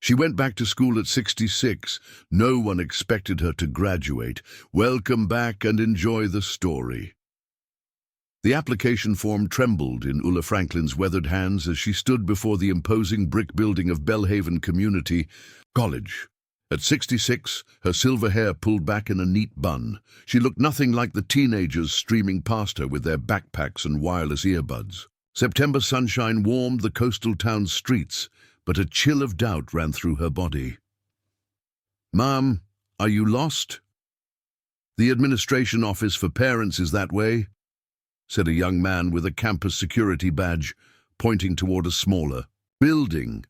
She went back to school at 66. No one expected her to graduate. Welcome back and enjoy the story. The application form trembled in Ulla Franklin's weathered hands as she stood before the imposing brick building of Belhaven Community College. At 66, her silver hair pulled back in a neat bun. She looked nothing like the teenagers streaming past her with their backpacks and wireless earbuds. September sunshine warmed the coastal town's streets, but a chill of doubt ran through her body. "Mom, are you lost?" "The administration office for parents is that way," said a young man with a campus security badge, pointing toward a smaller building.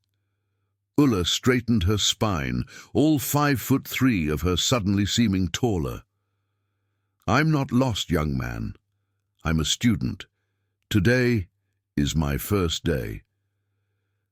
Ulla straightened her spine, all 5'3" of her suddenly seeming taller. "I'm not lost, young man. I'm a student. Today is my first day."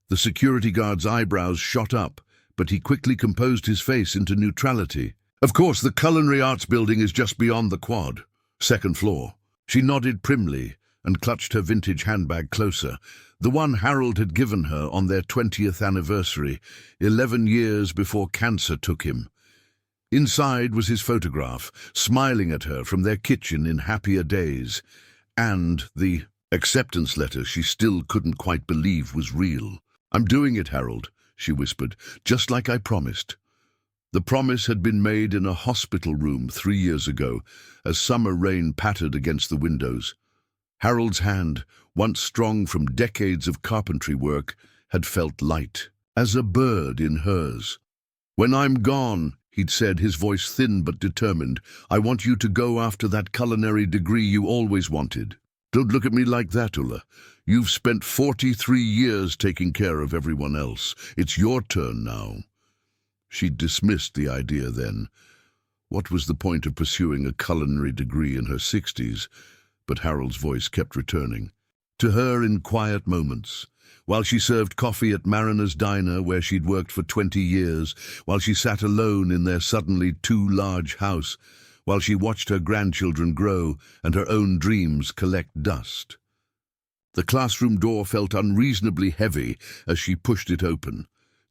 The security guard's eyebrows shot up, but he quickly composed his face into neutrality. "Of course, the Culinary Arts building is just beyond the quad, second floor." She nodded primly and clutched her vintage handbag closer, the one Harold had given her on their 20th anniversary, 11 years before cancer took him. Inside was his photograph, smiling at her from their kitchen in happier days, and the acceptance letter she still couldn't quite believe was real. "I'm doing it, Harold," she whispered, "just like I promised." The promise had been made in a hospital room 3 years ago, as summer rain pattered against the windows. Harold's hand, once strong from decades of carpentry work, had felt light, as a bird in hers. "When I'm gone," he'd said, his voice thin but determined, "I want you to go after that culinary degree you always wanted." "Don't look at me like that, Ulla. You've spent 43 years taking care of everyone else. It's your turn now." She'd dismissed the idea then. What was the point of pursuing a culinary degree in her 60s? But Harold's voice kept returning to her in quiet moments, while she served coffee at Mariner's Diner where she'd worked for 20 years, while she sat alone in their suddenly too large house, while she watched her grandchildren grow and her own dreams collect dust. The classroom door felt unreasonably heavy as she pushed it open.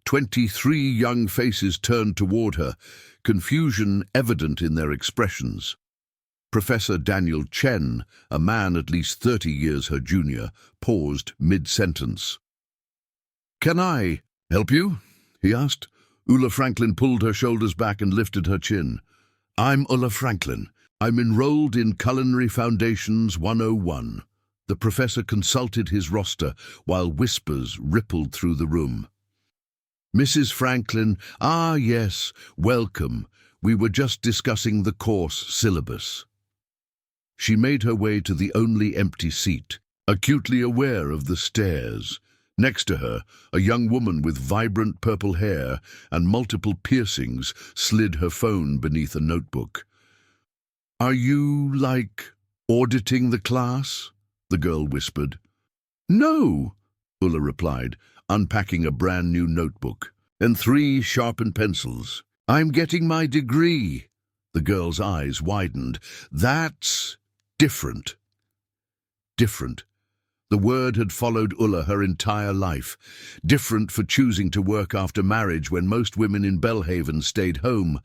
23 young faces turned toward her, confusion evident in their expressions. Professor Daniel Chen, a man at least 30 years her junior, paused mid-sentence. "Can I help you?" he asked. Ulla Franklin pulled her shoulders back and lifted her chin. "I'm Ulla Franklin. I'm enrolled in Culinary Foundations 101. The professor consulted his roster while whispers rippled through the room. "Mrs. Franklin, yes, welcome. We were just discussing the course syllabus." She made her way to the only empty seat, acutely aware of the stares. Next to her, a young woman with vibrant purple hair and multiple piercings slid her phone beneath a notebook. "Are you, auditing the class?" the girl whispered. "No," Ulla replied, unpacking a brand-new notebook and 3 sharpened pencils. "I'm getting my degree." The girl's eyes widened. "That's different." Different. The word had followed Ulla her entire life. Different for choosing to work after marriage when most women in Belhaven stayed home.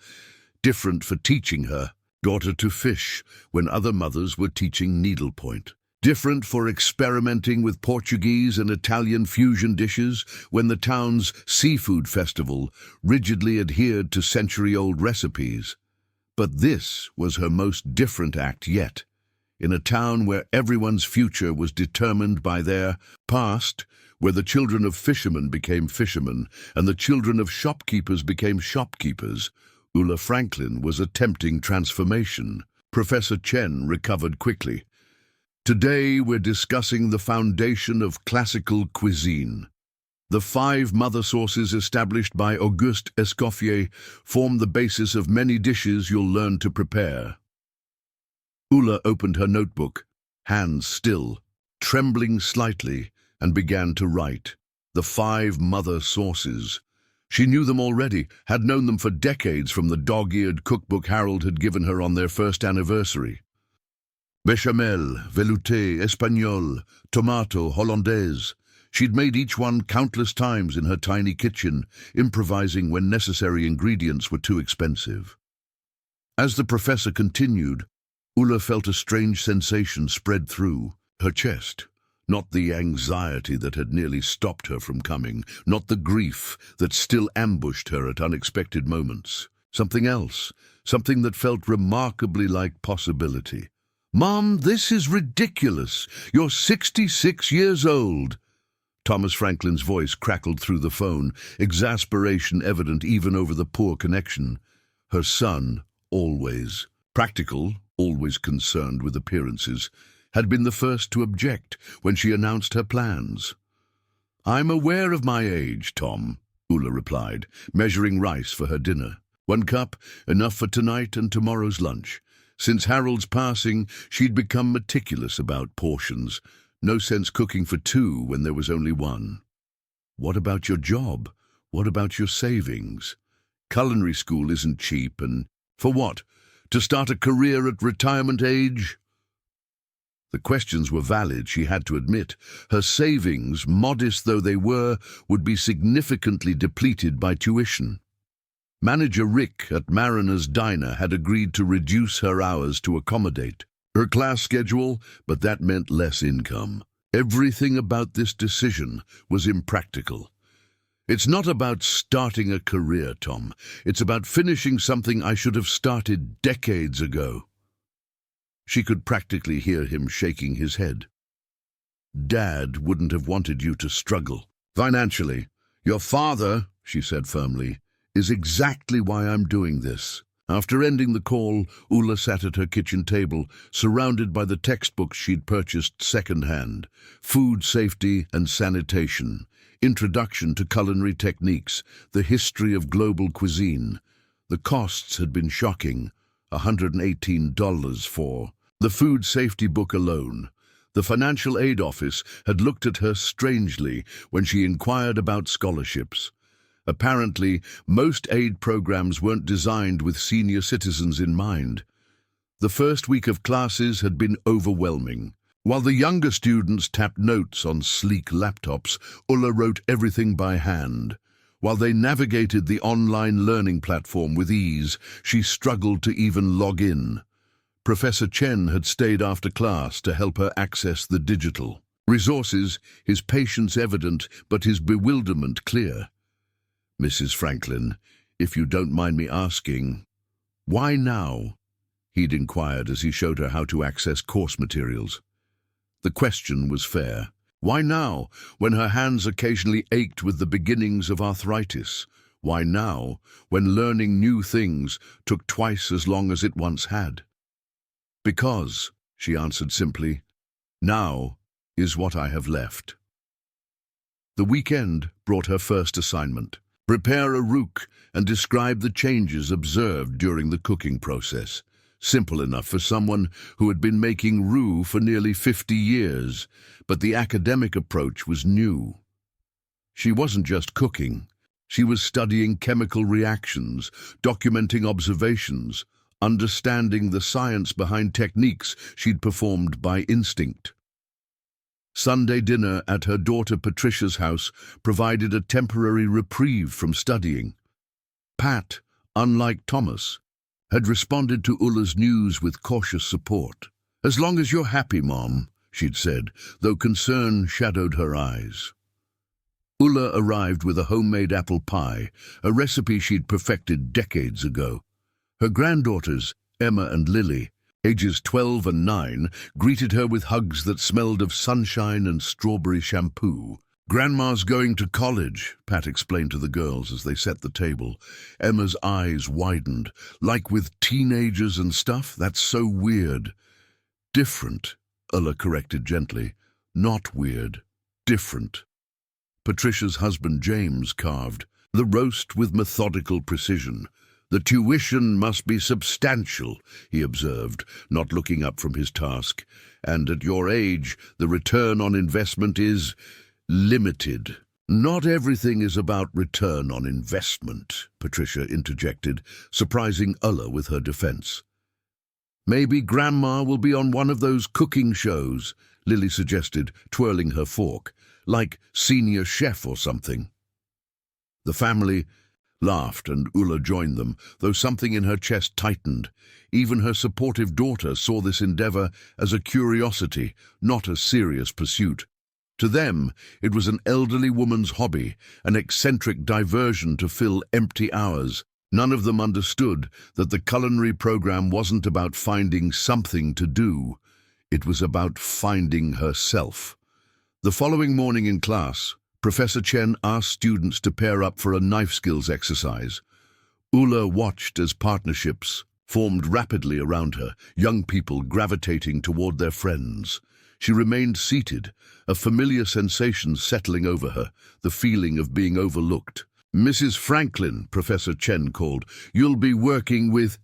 Different for teaching her daughter to fish when other mothers were teaching needlepoint. Different for experimenting with Portuguese and Italian fusion dishes when the town's seafood festival rigidly adhered to century-old recipes. But this was her most different act yet. In a town where everyone's future was determined by their past, where the children of fishermen became fishermen and the children of shopkeepers became shopkeepers, Ulla Franklin was attempting transformation. Professor Chen recovered quickly. "Today we're discussing the foundation of classical cuisine. The 5 mother sources established by Auguste Escoffier form the basis of many dishes you'll learn to prepare." Ulla opened her notebook, hands still, trembling slightly, and began to write. The 5 mother sources. She knew them already, had known them for decades from the dog-eared cookbook Harold had given her on their first anniversary. Bechamel, velouté, espagnole, tomato, hollandaise. She'd made each one countless times in her tiny kitchen, improvising when necessary ingredients were too expensive. As the professor continued, Ulla felt a strange sensation spread through her chest. Not the anxiety that had nearly stopped her from coming, not the grief that still ambushed her at unexpected moments. Something else, something that felt remarkably like possibility. "Mom, this is ridiculous. You're 66 years old." Thomas Franklin's voice crackled through the phone, exasperation evident even over the poor connection. Her son, always practical, always concerned with appearances, had been the first to object when she announced her plans. "I'm aware of my age, Tom," Ulla replied, measuring rice for her dinner. "1 cup, enough for tonight and tomorrow's lunch." Since Harold's passing, she'd become meticulous about portions. No sense cooking for 2 when there was only 1. "What about your job? What about your savings? Culinary school isn't cheap, and for what? To start a career at retirement age?" The questions were valid, she had to admit. Her savings, modest though they were, would be significantly depleted by tuition. Manager Rick at Mariner's Diner had agreed to reduce her hours to accommodate her class schedule, but that meant less income. Everything about this decision was impractical. "It's not about starting a career, Tom. It's about finishing something I should have started decades ago." She could practically hear him shaking his head. "Dad wouldn't have wanted you to struggle financially. Your father," she said firmly, "is exactly why I'm doing this." After ending the call, Ulla sat at her kitchen table, surrounded by the textbooks she'd purchased second-hand. Food Safety and Sanitation, Introduction to Culinary Techniques, The History of Global Cuisine. The costs had been shocking. $118 for the food safety book alone. The financial aid office had looked at her strangely when she inquired about scholarships. Apparently, most aid programs weren't designed with senior citizens in mind. The first week of classes had been overwhelming. While the younger students tapped notes on sleek laptops, Ulla wrote everything by hand. While they navigated the online learning platform with ease, she struggled to even log in. Professor Chen had stayed after class to help her access the digital resources, his patience evident but his bewilderment clear. "Mrs. Franklin, if you don't mind me asking, why now?" he'd inquired as he showed her how to access course materials. The question was fair. Why now, when her hands occasionally ached with the beginnings of arthritis? Why now, when learning new things took twice as long as it once had? "Because," she answered simply, "now is what I have left." The weekend brought her first assignment. Prepare a roux and describe the changes observed during the cooking process. Simple enough for someone who had been making roux for nearly 50 years, but the academic approach was new. She wasn't just cooking. She was studying chemical reactions, documenting observations, understanding the science behind techniques she'd performed by instinct. Sunday dinner at her daughter Patricia's house provided a temporary reprieve from studying. Pat, unlike Thomas, had responded to Ulla's news with cautious support. "As long as you're happy, Mom," she'd said, though concern shadowed her eyes. Ulla arrived with a homemade apple pie, a recipe she'd perfected decades ago. Her granddaughters, Emma and Lily, ages 12 and 9, greeted her with hugs that smelled of sunshine and strawberry shampoo. "Grandma's going to college," Pat explained to the girls as they set the table. Emma's eyes widened. "Like with teenagers and stuff? That's so weird." "Different," Ulla corrected gently. "Not weird. Different." Patricia's husband James carved the roast with methodical precision. "The tuition must be substantial," he observed, not looking up from his task. "And at your age, the return on investment is limited." "Not everything is about return on investment," Patricia interjected, surprising Ulla with her defense. "Maybe Grandma will be on one of those cooking shows," Lily suggested, twirling her fork. like senior chef or something. The family laughed and Ulla joined them, though something in her chest tightened. Even her supportive daughter saw this endeavor as a curiosity, not a serious pursuit. To them, it was an elderly woman's hobby, an eccentric diversion to fill empty hours. None of them understood that the culinary program wasn't about finding something to do. It was about finding herself. The following morning in class, Professor Chen asked students to pair up for a knife skills exercise. Ulla watched as partnerships formed rapidly around her, young people gravitating toward their friends. She remained seated, a familiar sensation settling over her, the feeling of being overlooked. "Mrs. Franklin," Professor Chen called, "you'll be working with—"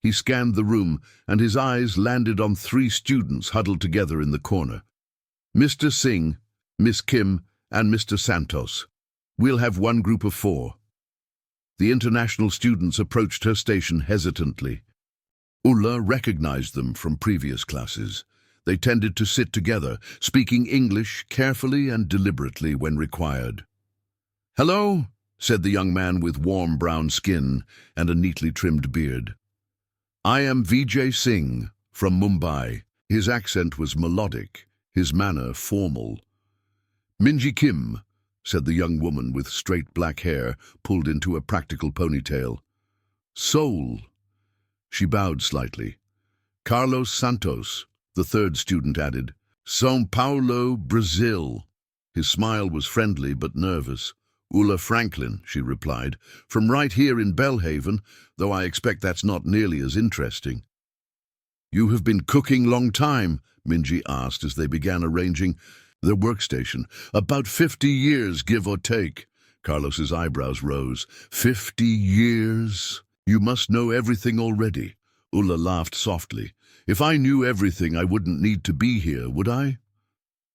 He scanned the room, and his eyes landed on 3 students huddled together in the corner. "Mr. Singh, Miss Kim, and Mr. Santos. We'll have one group of 4. The international students approached her station hesitantly. Ulla recognized them from previous classes. They tended to sit together, speaking English carefully and deliberately when required. "Hello," said the young man with warm brown skin and a neatly trimmed beard. "I am Vijay Singh from Mumbai." His accent was melodic, his manner formal. "Minji Kim," said the young woman with straight black hair pulled into a practical ponytail. "Seoul." She bowed slightly. "Carlos Santos," the 3rd student added. "São Paulo, Brazil." His smile was friendly but nervous. "Ulla Franklin," she replied, "from right here in Belhaven, though I expect that's not nearly as interesting." "You have been cooking long time?" Minji asked as they began arranging their workstation. "About 50 years, give or take." Carlos's eyebrows rose. 50 years? You must know everything already." Ulla laughed softly. "If I knew everything, I wouldn't need to be here, would I?"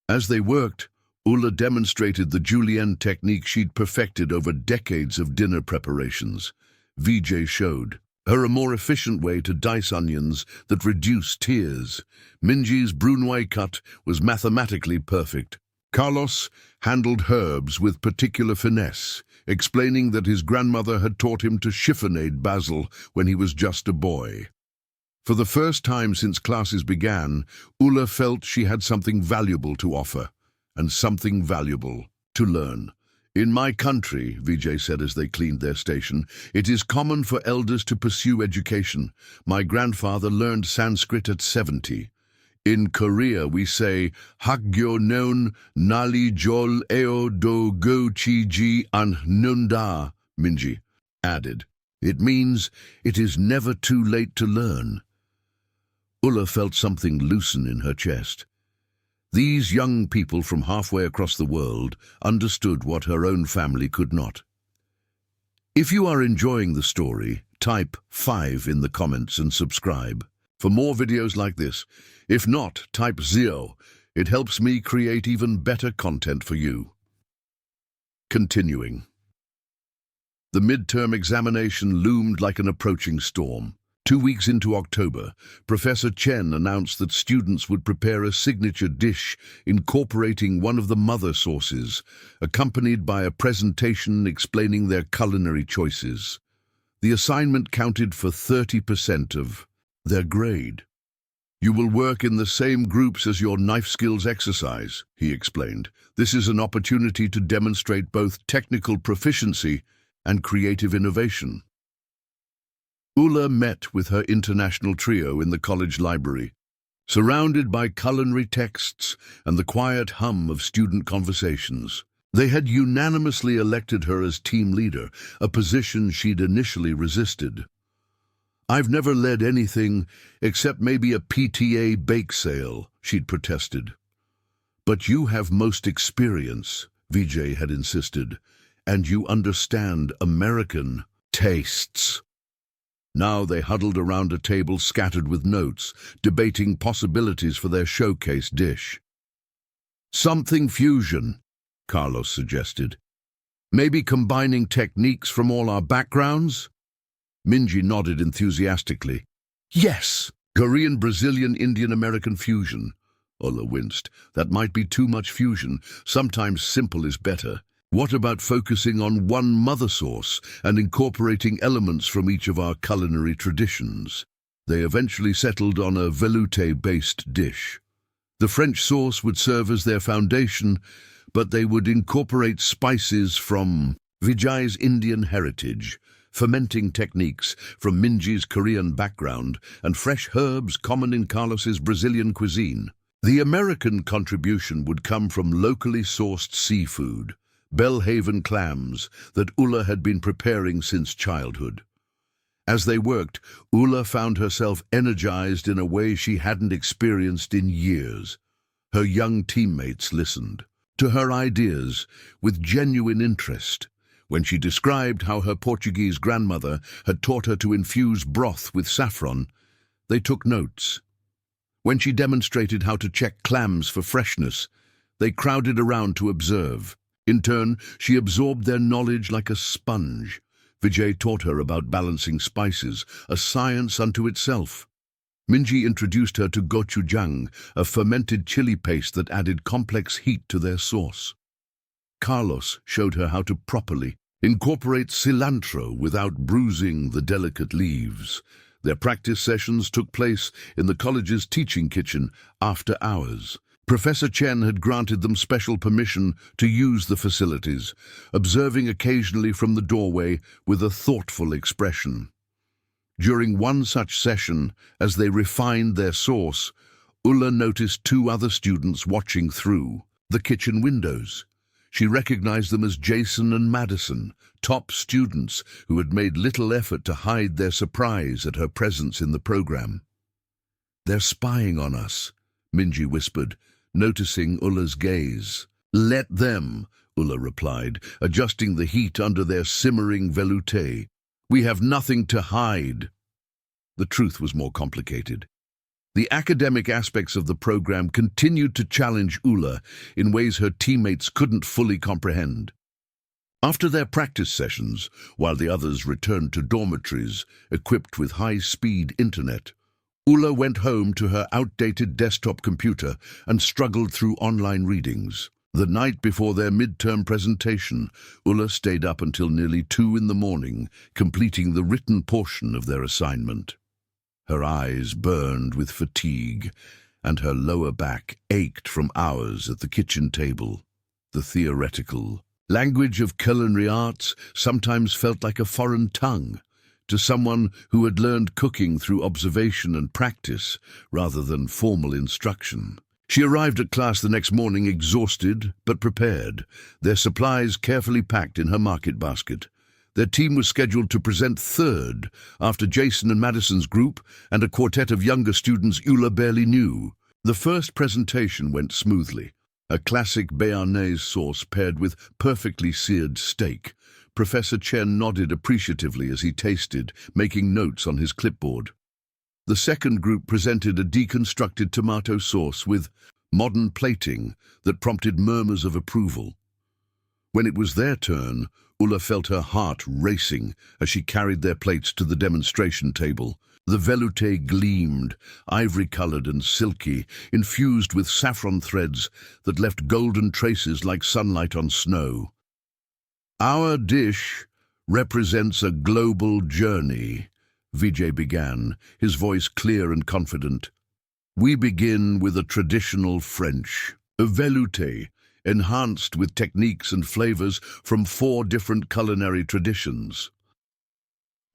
As they worked, Ulla demonstrated the julienne technique she'd perfected over decades of dinner preparations. Vijay showed her a more efficient way to dice onions that reduced tears. Minji's brunoise cut was mathematically perfect. Carlos handled herbs with particular finesse, explaining that his grandmother had taught him to chiffonade basil when he was just a boy. For the first time since classes began, Ulla felt she had something valuable to offer, and something valuable to learn. "In my country," Vijay said as they cleaned their station, "it is common for elders to pursue education. My grandfather learned Sanskrit at 70. In Korea, we say, Hagyo neon nali jol eo do go chi ji an nunda," Minji added. "It means it is never too late to learn." Ulla felt something loosen in her chest. These young people from halfway across the world understood what her own family could not. If you are enjoying the story, type 5 in the comments and subscribe for more videos like this. If not, type 0. It helps me create even better content for you. Continuing. The midterm examination loomed like an approaching storm. 2 weeks into October, Professor Chen announced that students would prepare a signature dish incorporating one of the mother sauces, accompanied by a presentation explaining their culinary choices. The assignment counted for 30% of their grade. "You will work in the same groups as your knife skills exercise," he explained. "This is an opportunity to demonstrate both technical proficiency and creative innovation." Ulla met with her international trio in the college library, surrounded by culinary texts and the quiet hum of student conversations. They had unanimously elected her as team leader, a position she'd initially resisted. "I've never led anything except maybe a PTA bake sale," she'd protested. "But you have most experience," Vijay had insisted, "and you understand American tastes." Now they huddled around a table scattered with notes, debating possibilities for their showcase dish. "Something fusion," Carlos suggested. "Maybe combining techniques from all our backgrounds?" Minji nodded enthusiastically. "Yes! Korean, Brazilian, Indian, American fusion. Ulla winced. That might be too much fusion. Sometimes simple is better. What about focusing on one mother sauce and incorporating elements from each of our culinary traditions? They eventually settled on a velouté-based dish. The French sauce would serve as their foundation, but they would incorporate spices from Vijay's Indian heritage, fermenting techniques from Minji's Korean background, and fresh herbs common in Carlos's Brazilian cuisine. The American contribution would come from locally sourced seafood, Belhaven clams that Ulla had been preparing since childhood. As they worked, Ulla found herself energized in a way she hadn't experienced in years. Her young teammates listened to her ideas with genuine interest. When she described how her Portuguese grandmother had taught her to infuse broth with saffron, they took notes. When she demonstrated how to check clams for freshness, they crowded around to observe. In turn, she absorbed their knowledge like a sponge. Vijay taught her about balancing spices, a science unto itself. Minji introduced her to gochujang, a fermented chili paste that added complex heat to their sauce. Carlos showed her how to properly incorporate cilantro without bruising the delicate leaves. Their practice sessions took place in the college's teaching kitchen after hours. Professor Chen had granted them special permission to use the facilities, observing occasionally from the doorway with a thoughtful expression. During one such session, as they refined their sauce, Ulla noticed two other students watching through the kitchen windows. She recognized them as Jason and Madison, top students who had made little effort to hide their surprise at her presence in the program. "They're spying on us," Minji whispered, noticing Ulla's gaze. "Let them," Ulla replied, adjusting the heat under their simmering velouté. "We have nothing to hide." The truth was more complicated. The academic aspects of the program continued to challenge Ulla in ways her teammates couldn't fully comprehend. After their practice sessions, while the others returned to dormitories equipped with high-speed internet, Ulla went home to her outdated desktop computer and struggled through online readings. The night before their midterm presentation, Ulla stayed up until nearly 2 in the morning, completing the written portion of their assignment. Her eyes burned with fatigue, and her lower back ached from hours at the kitchen table. The theoretical language of culinary arts sometimes felt like a foreign tongue to someone who had learned cooking through observation and practice rather than formal instruction. She arrived at class the next morning exhausted but prepared, their supplies carefully packed in her market basket. Their team was scheduled to present third after Jason and Madison's group and a quartet of younger students Ulla barely knew. The first presentation went smoothly. A classic béarnaise sauce paired with perfectly seared steak. Professor Chen nodded appreciatively as he tasted, making notes on his clipboard. The second group presented a deconstructed tomato sauce with modern plating that prompted murmurs of approval. When it was their turn, Ulla felt her heart racing as she carried their plates to the demonstration table. The velouté gleamed, ivory-colored and silky, infused with saffron threads that left golden traces like sunlight on snow. "Our dish represents a global journey," Vijay began, his voice clear and confident. "We begin with a traditional French, a velouté, enhanced with techniques and flavors from 4 different culinary traditions."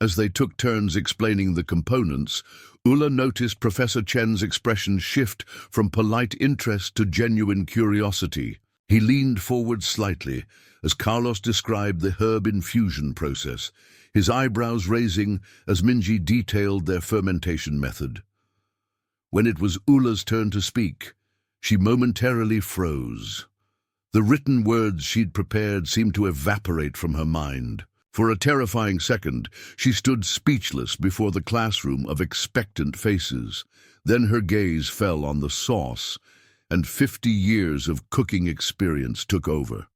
As they took turns explaining the components, Ulla noticed Professor Chen's expression shift from polite interest to genuine curiosity. He leaned forward slightly as Carlos described the herb infusion process, his eyebrows raising as Minji detailed their fermentation method. When it was Ulla's turn to speak, she momentarily froze. The written words she'd prepared seemed to evaporate from her mind. For a terrifying second, she stood speechless before the classroom of expectant faces. Then her gaze fell on the sauce, and 50 years of cooking experience took over.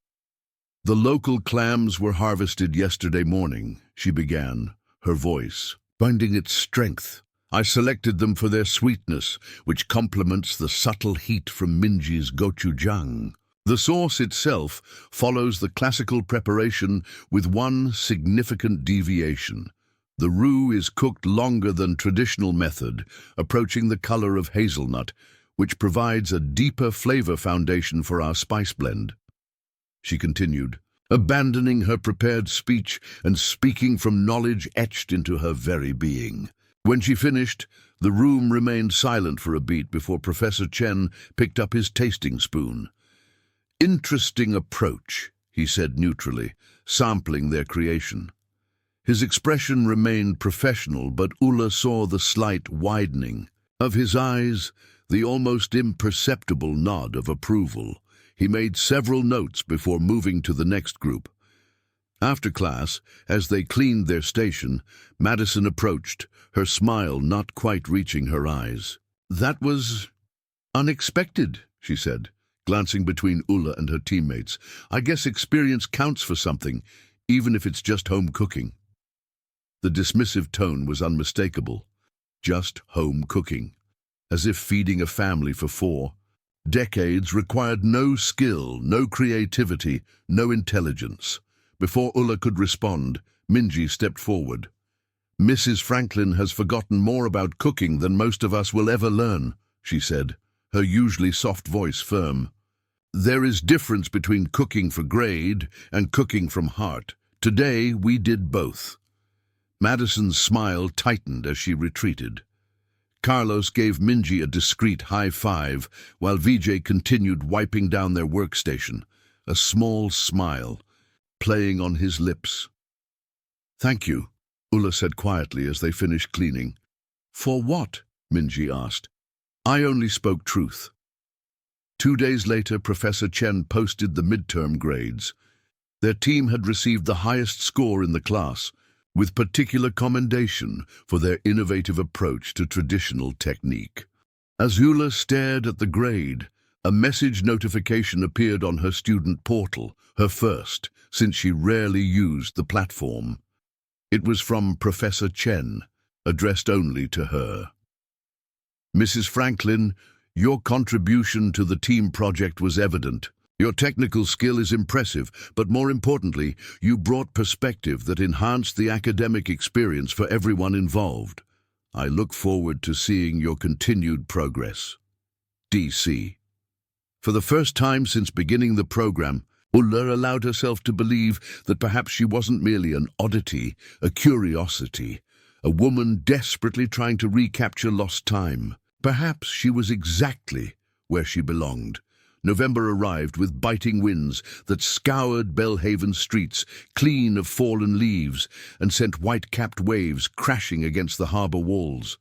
"The local clams were harvested yesterday morning," she began, her voice finding its strength. I selected them for their sweetness, which complements the subtle heat from Minji's gochujang. The sauce itself follows the classical preparation with one significant deviation. The roux is cooked longer than traditional method, approaching the color of hazelnut, which provides a deeper flavor foundation for our spice blend. She continued, abandoning her prepared speech and speaking from knowledge etched into her very being. When she finished, the room remained silent for a beat before Professor Chen picked up his tasting spoon. "Interesting approach," he said neutrally, sampling their creation. His expression remained professional, but Ulla saw the slight widening of his eyes, the almost imperceptible nod of approval. He made several notes before moving to the next group. After class, as they cleaned their station, Madison approached, her smile not quite reaching her eyes. "That was unexpected," she said, glancing between Ulla and her teammates. "I guess experience counts for something, even if it's just home cooking." The dismissive tone was unmistakable. Just home cooking. As if feeding a family for 4 decades required no skill, no creativity, no intelligence. Before Ulla could respond, Minji stepped forward. "Mrs. Franklin has forgotten more about cooking than most of us will ever learn," she said, her usually soft voice firm. "There is difference between cooking for grade and cooking from heart. Today we did both." Madison's smile tightened as she retreated. Carlos gave Minji a discreet high five, while Vijay continued wiping down their workstation, a small smile playing on his lips. "Thank you," Ulla said quietly as they finished cleaning. "For what?" Minji asked. "I only spoke truth." 2 days later, Professor Chen posted the midterm grades. Their team had received the highest score in the class, with particular commendation for their innovative approach to traditional technique. As Ulla stared at the grade, a message notification appeared on her student portal, her first, since she rarely used the platform. It was from Professor Chen, addressed only to her. "Mrs. Franklin, your contribution to the team project was evident. Your technical skill is impressive, but more importantly, you brought perspective that enhanced the academic experience for everyone involved. I look forward to seeing your continued progress. DC." For the first time since beginning the program, Ulla allowed herself to believe that perhaps she wasn't merely an oddity, a curiosity, a woman desperately trying to recapture lost time. Perhaps she was exactly where she belonged. November arrived with biting winds that scoured Belhaven's streets, clean of fallen leaves, and sent white-capped waves crashing against the harbour walls.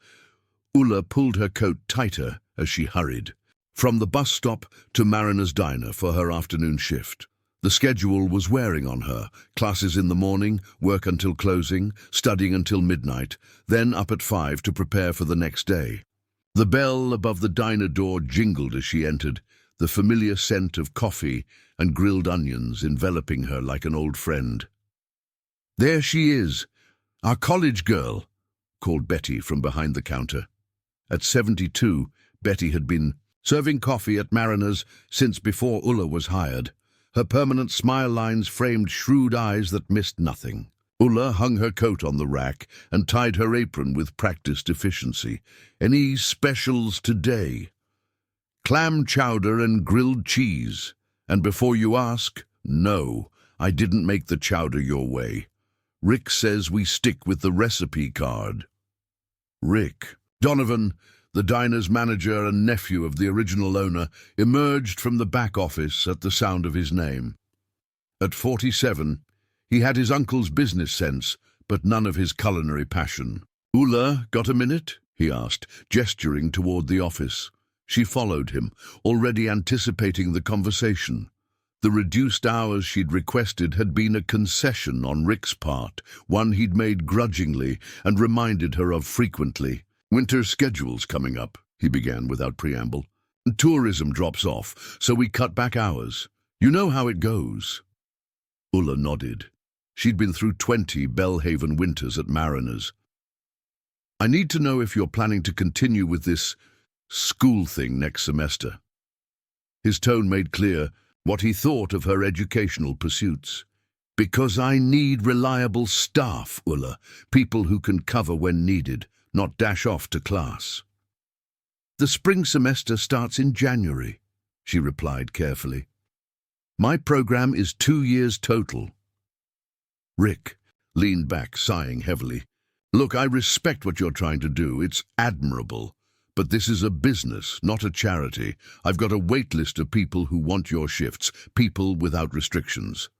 Ulla pulled her coat tighter as she hurried, from the bus stop to Mariner's Diner for her afternoon shift. The schedule was wearing on her. Classes in the morning, work until closing, studying until midnight, then up at 5 to prepare for the next day. The bell above the diner door jingled as she entered, the familiar scent of coffee and grilled onions enveloping her like an old friend. "There she is, our college girl," called Betty from behind the counter. At 72, Betty had been serving coffee at Mariner's since before Ulla was hired. Her permanent smile lines framed shrewd eyes that missed nothing. Ulla hung her coat on the rack and tied her apron with practiced efficiency. "Any specials today?" "Clam chowder and grilled cheese. And before you ask, no, I didn't make the chowder your way. Rick says we stick with the recipe card." Rick. Donovan, the diner's manager and nephew of the original owner, emerged from the back office at the sound of his name. At 47, he had his uncle's business sense, but none of his culinary passion. "Ulla, got a minute?" he asked, gesturing toward the office. She followed him, already anticipating the conversation. The reduced hours she'd requested had been a concession on Rick's part, one he'd made grudgingly and reminded her of frequently. "Winter schedule's coming up," he began without preamble. "Tourism drops off, so we cut back hours. You know how it goes." Ulla nodded. She'd been through 20 Belhaven winters at Mariner's. I need to know if you're planning to continue with this school thing next semester. His tone made clear what he thought of her educational pursuits. Because I need reliable staff, Ulla, people who can cover when needed, not dash off to class. The spring semester starts in January, she replied carefully. My program is 2 years total. Rick leaned back, sighing heavily. Look, I respect what you're trying to do. It's admirable. But this is a business, not a charity. I've got a wait list of people who want your shifts, people without restrictions.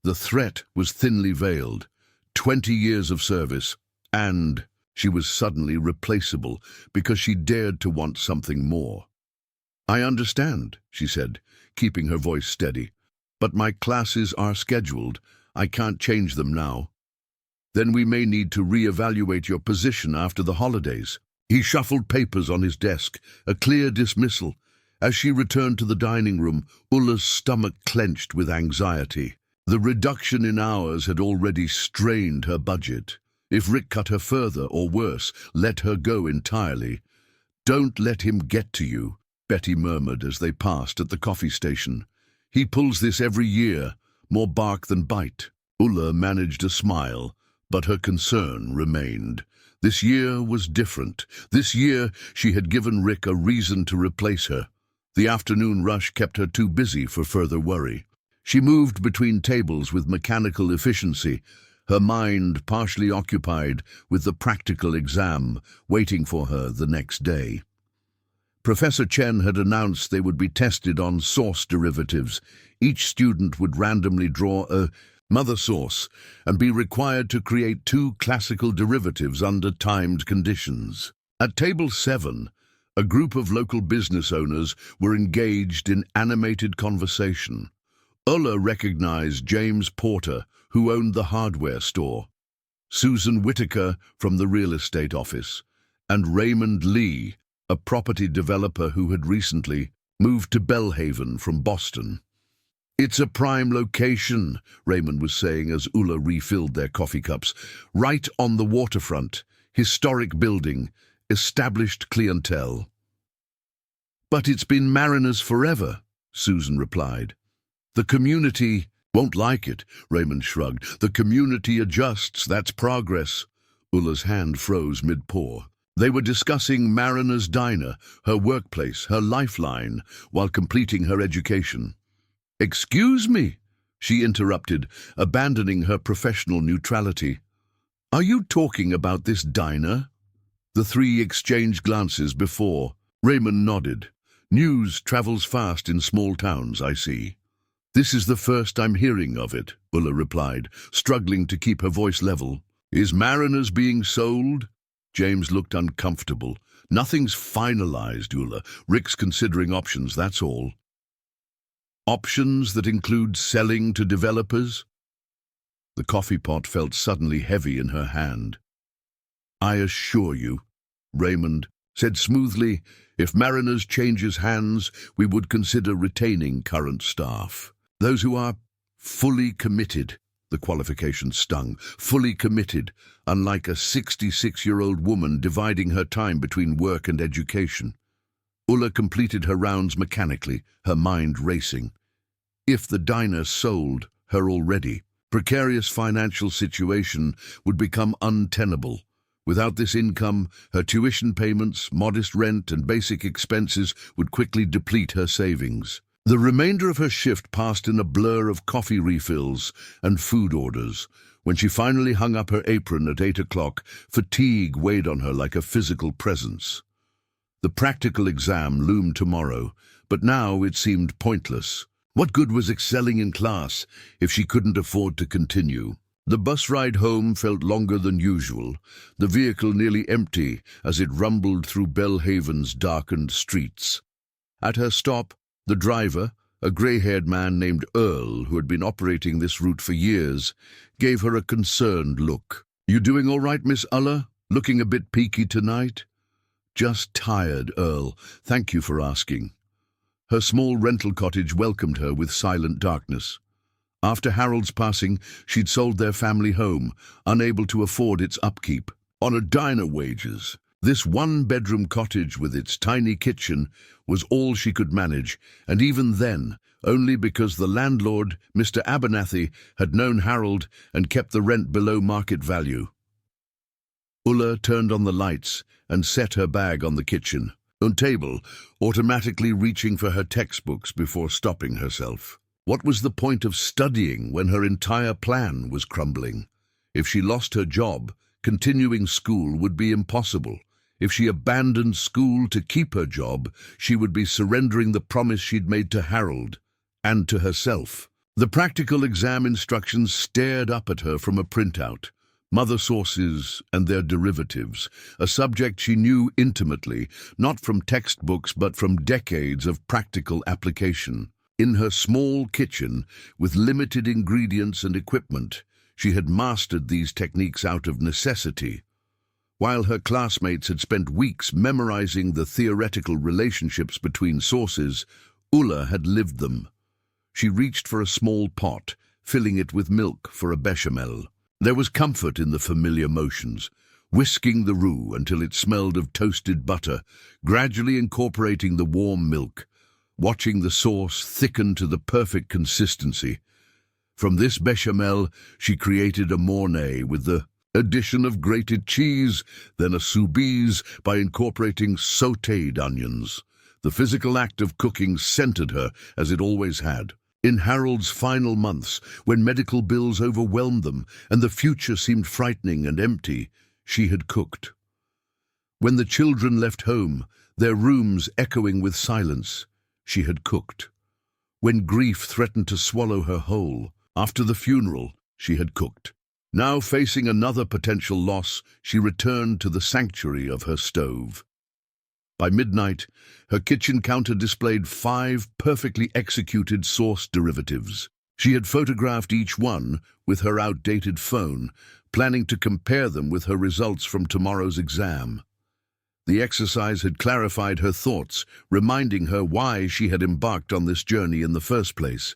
The threat was thinly veiled. 20 years of service, and she was suddenly replaceable because she dared to want something more. I understand, she said, keeping her voice steady. But my classes are scheduled. I can't change them now. Then we may need to re-evaluate your position after the holidays. He shuffled papers on his desk, a clear dismissal. As she returned to the dining room, Ulla's stomach clenched with anxiety. The reduction in hours had already strained her budget. If Rick cut her further, or worse, let her go entirely. Don't let him get to you, Betty murmured as they passed at the coffee station. He pulls this every year, more bark than bite. Ulla managed a smile, but her concern remained. This year was different. This year she had given Rick a reason to replace her. The afternoon rush kept her too busy for further worry. She moved between tables with mechanical efficiency, her mind partially occupied with the practical exam waiting for her the next day. Professor Chen had announced they would be tested on source derivatives. Each student would randomly draw a mother source and be required to create 2 classical derivatives under timed conditions. At table 7, a group of local business owners were engaged in animated conversation. Ulla recognized James Porter, who owned the hardware store, Susan Whitaker from the real estate office, and Raymond Lee, a property developer who had recently moved to Bellhaven from Boston. It's a prime location, Raymond was saying as Ulla refilled their coffee cups. Right on the waterfront, historic building, established clientele. But it's been Mariners forever, Susan replied. The community won't like it, Raymond shrugged. The community adjusts, that's progress. Ulla's hand froze mid-pour. They were discussing Mariners Diner, her workplace, her lifeline, while completing her education. Excuse me, she interrupted, abandoning her professional neutrality. Are you talking about this diner? The 3 exchanged glances before. Raymond nodded. News travels fast in small towns, I see. This is the first I'm hearing of it, Ulla replied, struggling to keep her voice level. Is Mariners being sold? James looked uncomfortable. Nothing's finalized, Ulla. Rick's considering options, that's all. Options that include selling to developers? The coffee pot felt suddenly heavy in her hand. I assure you, Raymond said smoothly, if Mariners changes hands, we would consider retaining current staff. Those who are fully committed, the qualification stung, fully committed, unlike a 66-year-old woman dividing her time between work and education. Ulla completed her rounds mechanically, her mind racing. If the diner sold, her already precarious financial situation would become untenable. Without this income, her tuition payments, modest rent, and basic expenses would quickly deplete her savings. The remainder of her shift passed in a blur of coffee refills and food orders. When she finally hung up her apron at 8 o'clock, fatigue weighed on her like a physical presence. The practical exam loomed tomorrow, but now it seemed pointless. What good was excelling in class if she couldn't afford to continue? The bus ride home felt longer than usual, the vehicle nearly empty as it rumbled through Bellhaven's darkened streets. At her stop, the driver, a grey-haired man named Earl, who had been operating this route for years, gave her a concerned look. You doing all right, Miss Ulla? Looking a bit peaky tonight? Just tired, Earl. Thank you for asking. Her small rental cottage welcomed her with silent darkness. After Harold's passing, she'd sold their family home, unable to afford its upkeep. on a diner wages. This one-bedroom cottage with its tiny kitchen was all she could manage, and even then, only because the landlord, Mr. Abernathy, had known Harold and kept the rent below market value. Ulla turned on the lights and set her bag on the kitchen table, automatically reaching for her textbooks before stopping herself. What was the point of studying when her entire plan was crumbling? If she lost her job, continuing school would be impossible. If she abandoned school to keep her job, she would be surrendering the promise she'd made to Harold and to herself. The practical exam instructions stared up at her from a printout. Mother sources and their derivatives, a subject she knew intimately, not from textbooks but from decades of practical application. In her small kitchen, with limited ingredients and equipment, she had mastered these techniques out of necessity. While her classmates had spent weeks memorizing the theoretical relationships between sources, Ulla had lived them. She reached for a small pot, filling it with milk for a bechamel. There was comfort in the familiar motions, whisking the roux until it smelled of toasted butter, gradually incorporating the warm milk, watching the sauce thicken to the perfect consistency. From this bechamel, she created a mornay with the addition of grated cheese, then a soubise by incorporating sautéed onions. The physical act of cooking centered her, as it always had. In Harold's final months, when medical bills overwhelmed them and the future seemed frightening and empty, she had cooked. When the children left home, their rooms echoing with silence, she had cooked. When grief threatened to swallow her whole, after the funeral, she had cooked. Now facing another potential loss, she returned to the sanctuary of her stove. By midnight, her kitchen counter displayed 5 perfectly executed sauce derivatives. She had photographed each one with her outdated phone, planning to compare them with her results from tomorrow's exam. The exercise had clarified her thoughts, reminding her why she had embarked on this journey in the first place.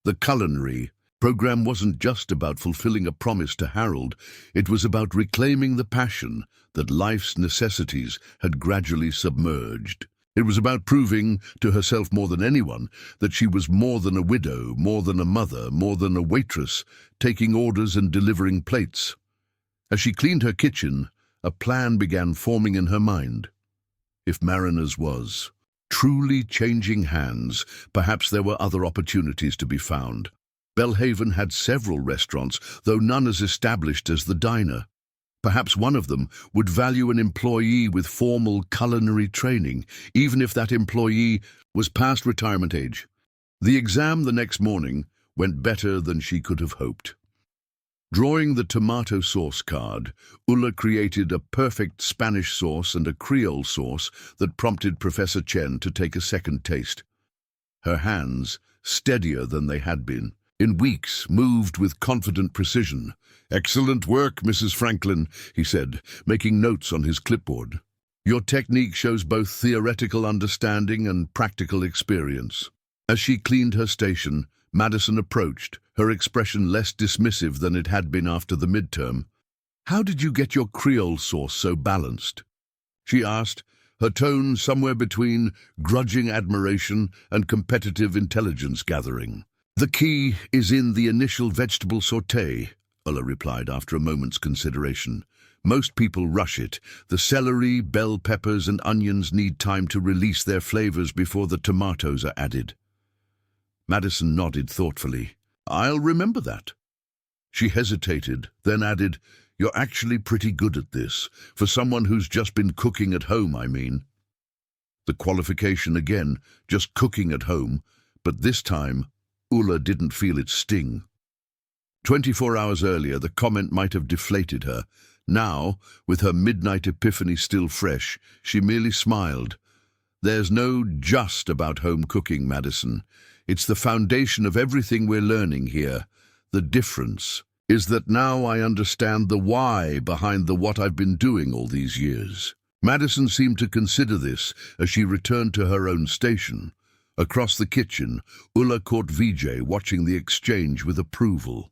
The culinary program wasn't just about fulfilling a promise to Harold, it was about reclaiming the passion that life's necessities had gradually submerged. It was about proving to herself more than anyone that she was more than a widow, more than a mother, more than a waitress, taking orders and delivering plates. As she cleaned her kitchen, a plan began forming in her mind. If Mariner's was truly changing hands, perhaps there were other opportunities to be found. Belhaven had several restaurants, though none as established as the diner. Perhaps one of them would value an employee with formal culinary training, even if that employee was past retirement age. The exam the next morning went better than she could have hoped. Drawing the tomato sauce card, Ulla created a perfect Spanish sauce and a Creole sauce that prompted Professor Chen to take a second taste. Her hands, steadier than they had been, in weeks moved with confident precision. "Excellent work, Mrs. Franklin," he said, making notes on his clipboard. "Your technique shows both theoretical understanding and practical experience." As she cleaned her station, Madison approached, her expression less dismissive than it had been after the midterm. "How did you get your Creole sauce so balanced?" she asked, her tone somewhere between grudging admiration and competitive intelligence gathering. "The key is in the initial vegetable sauté," Ulla replied after a moment's consideration. "Most people rush it. The celery, bell peppers, and onions need time to release their flavors before the tomatoes are added." Madison nodded thoughtfully. "I'll remember that." She hesitated, then added, "You're actually pretty good at this, for someone who's just been cooking at home, I mean." The qualification again, just cooking at home, but this time Ulla didn't feel its sting. 24 hours earlier, the comment might have deflated her. Now, with her midnight epiphany still fresh, she merely smiled. "There's no just about home cooking, Madison. It's the foundation of everything we're learning here. The difference is that now I understand the why behind the what I've been doing all these years." Madison seemed to consider this as she returned to her own station. Across the kitchen, Ulla caught Vijay watching the exchange with approval.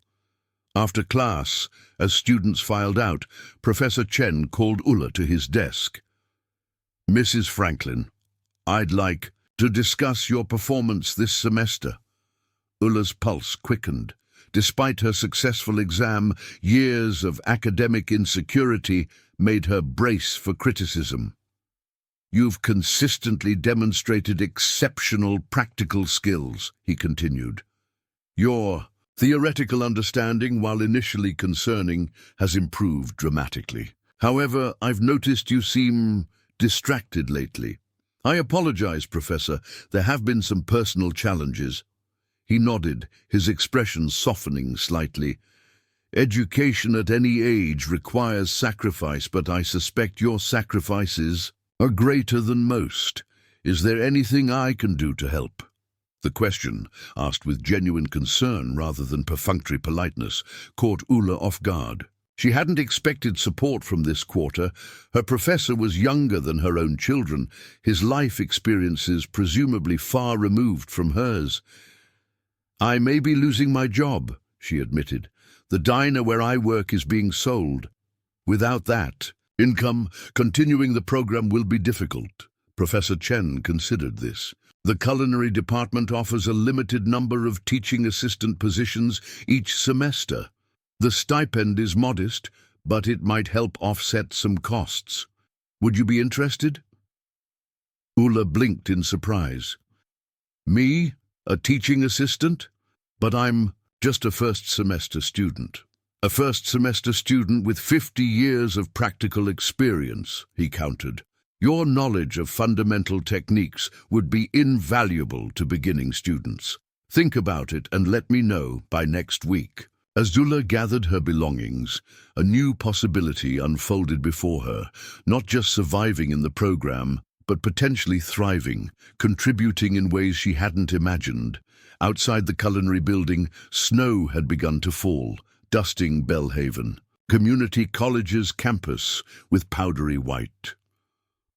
After class, as students filed out, Professor Chen called Ulla to his desk. "Mrs. Franklin, I'd like to discuss your performance this semester." Ulla's pulse quickened. Despite her successful exam, years of academic insecurity made her brace for criticism. "You've consistently demonstrated exceptional practical skills," he continued. "Your theoretical understanding, while initially concerning, has improved dramatically. However, I've noticed you seem distracted lately." "I apologize, Professor. There have been some personal challenges." He nodded, his expression softening slightly. "Education at any age requires sacrifice, but I suspect your sacrifices are greater than most. Is there anything I can do to help?" The question, asked with genuine concern rather than perfunctory politeness, caught Ulla off guard. She hadn't expected support from this quarter. Her professor was younger than her own children, his life experiences presumably far removed from hers. "I may be losing my job," she admitted. "The diner where I work is being sold. Without that income, continuing the program will be difficult." Professor Chen considered this. "The culinary department offers a limited number of teaching assistant positions each semester. The stipend is modest, but it might help offset some costs. Would you be interested?" Ulla blinked in surprise. "Me? A teaching assistant? But I'm just a first-semester student." "A first-semester student with 50 years of practical experience," he countered. "Your knowledge of fundamental techniques would be invaluable to beginning students. Think about it and let me know by next week." As Ulla gathered her belongings, a new possibility unfolded before her, not just surviving in the program, but potentially thriving, contributing in ways she hadn't imagined. Outside the culinary building, snow had begun to fall, dusting Belhaven, Community College's campus with powdery white.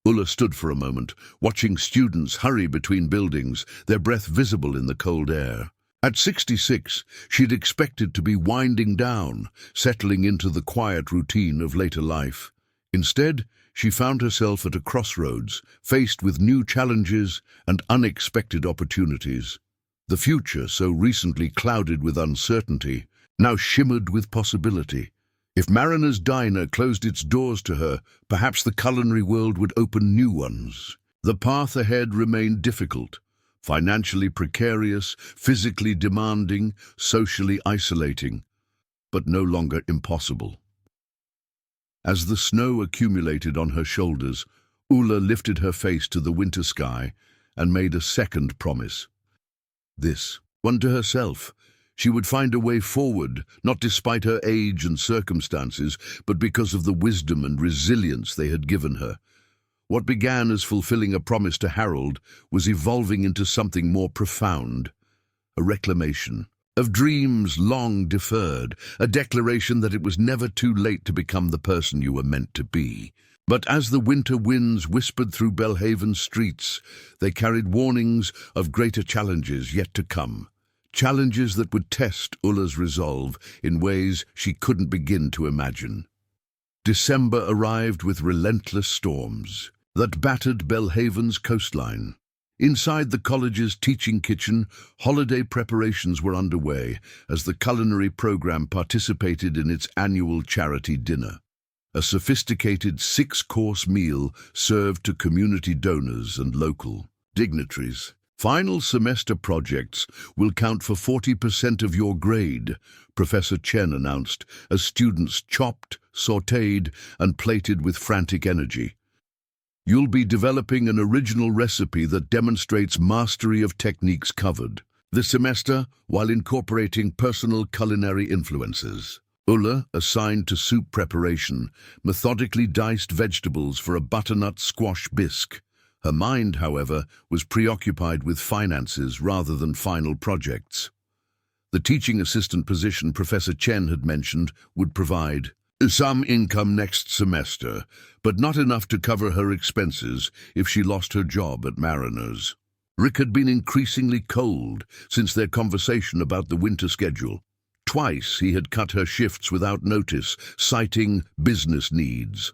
Ulla stood for a moment, watching students hurry between buildings, their breath visible in the cold air. At 66, she'd expected to be winding down, settling into the quiet routine of later life. Instead, she found herself at a crossroads, faced with new challenges and unexpected opportunities. The future, so recently clouded with uncertainty, now shimmered with possibility. If Mariner's Diner closed its doors to her, perhaps the culinary world would open new ones. The path ahead remained difficult. Financially precarious, physically demanding, socially isolating, but no longer impossible. As the snow accumulated on her shoulders, Ulla lifted her face to the winter sky and made a second promise. This one to herself. She would find a way forward, not despite her age and circumstances, but because of the wisdom and resilience they had given her. What began as fulfilling a promise to Harold was evolving into something more profound, a reclamation of dreams long deferred, a declaration that it was never too late to become the person you were meant to be. But as the winter winds whispered through Belhaven's streets, they carried warnings of greater challenges yet to come, challenges that would test Ulla's resolve in ways she couldn't begin to imagine. December arrived with relentless storms that battered Belhaven's coastline. Inside the college's teaching kitchen, holiday preparations were underway as the culinary program participated in its annual charity dinner, a sophisticated 6-course meal served to community donors and local dignitaries. "Final semester projects will count for 40% of your grade," Professor Chen announced as students chopped, sautéed, and plated with frantic energy. "You'll be developing an original recipe that demonstrates mastery of techniques covered this semester while incorporating personal culinary influences." Ulla, assigned to soup preparation, methodically diced vegetables for a butternut squash bisque. Her mind, however, was preoccupied with finances rather than final projects. The teaching assistant position Professor Chen had mentioned would provide some income next semester, but not enough to cover her expenses if she lost her job at Mariner's. Rick had been increasingly cold since their conversation about the winter schedule. Twice he had cut her shifts without notice, citing business needs.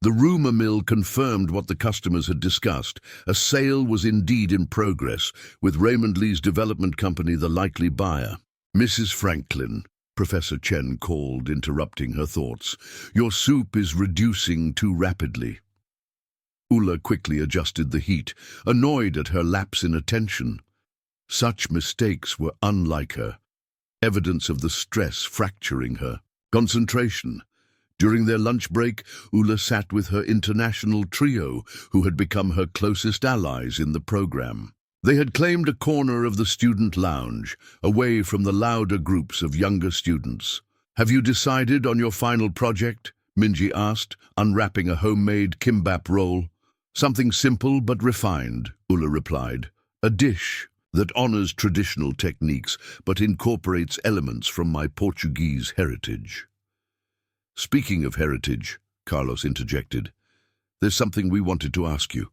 The rumor mill confirmed what the customers had discussed. A sale was indeed in progress, with Raymond Lee's development company the likely buyer. "Mrs. Franklin," Professor Chen called, interrupting her thoughts, "your soup is reducing too rapidly." Ulla quickly adjusted the heat, annoyed at her lapse in attention. Such mistakes were unlike her, evidence of the stress fracturing her concentration. During their lunch break, Ulla sat with her international trio, who had become her closest allies in the program. They had claimed a corner of the student lounge, away from the louder groups of younger students. "Have you decided on your final project?" Minji asked, unwrapping a homemade kimbap roll. "Something simple but refined," Ulla replied. "A dish that honors traditional techniques but incorporates elements from my Portuguese heritage." "Speaking of heritage," Carlos interjected, "there's something we wanted to ask you."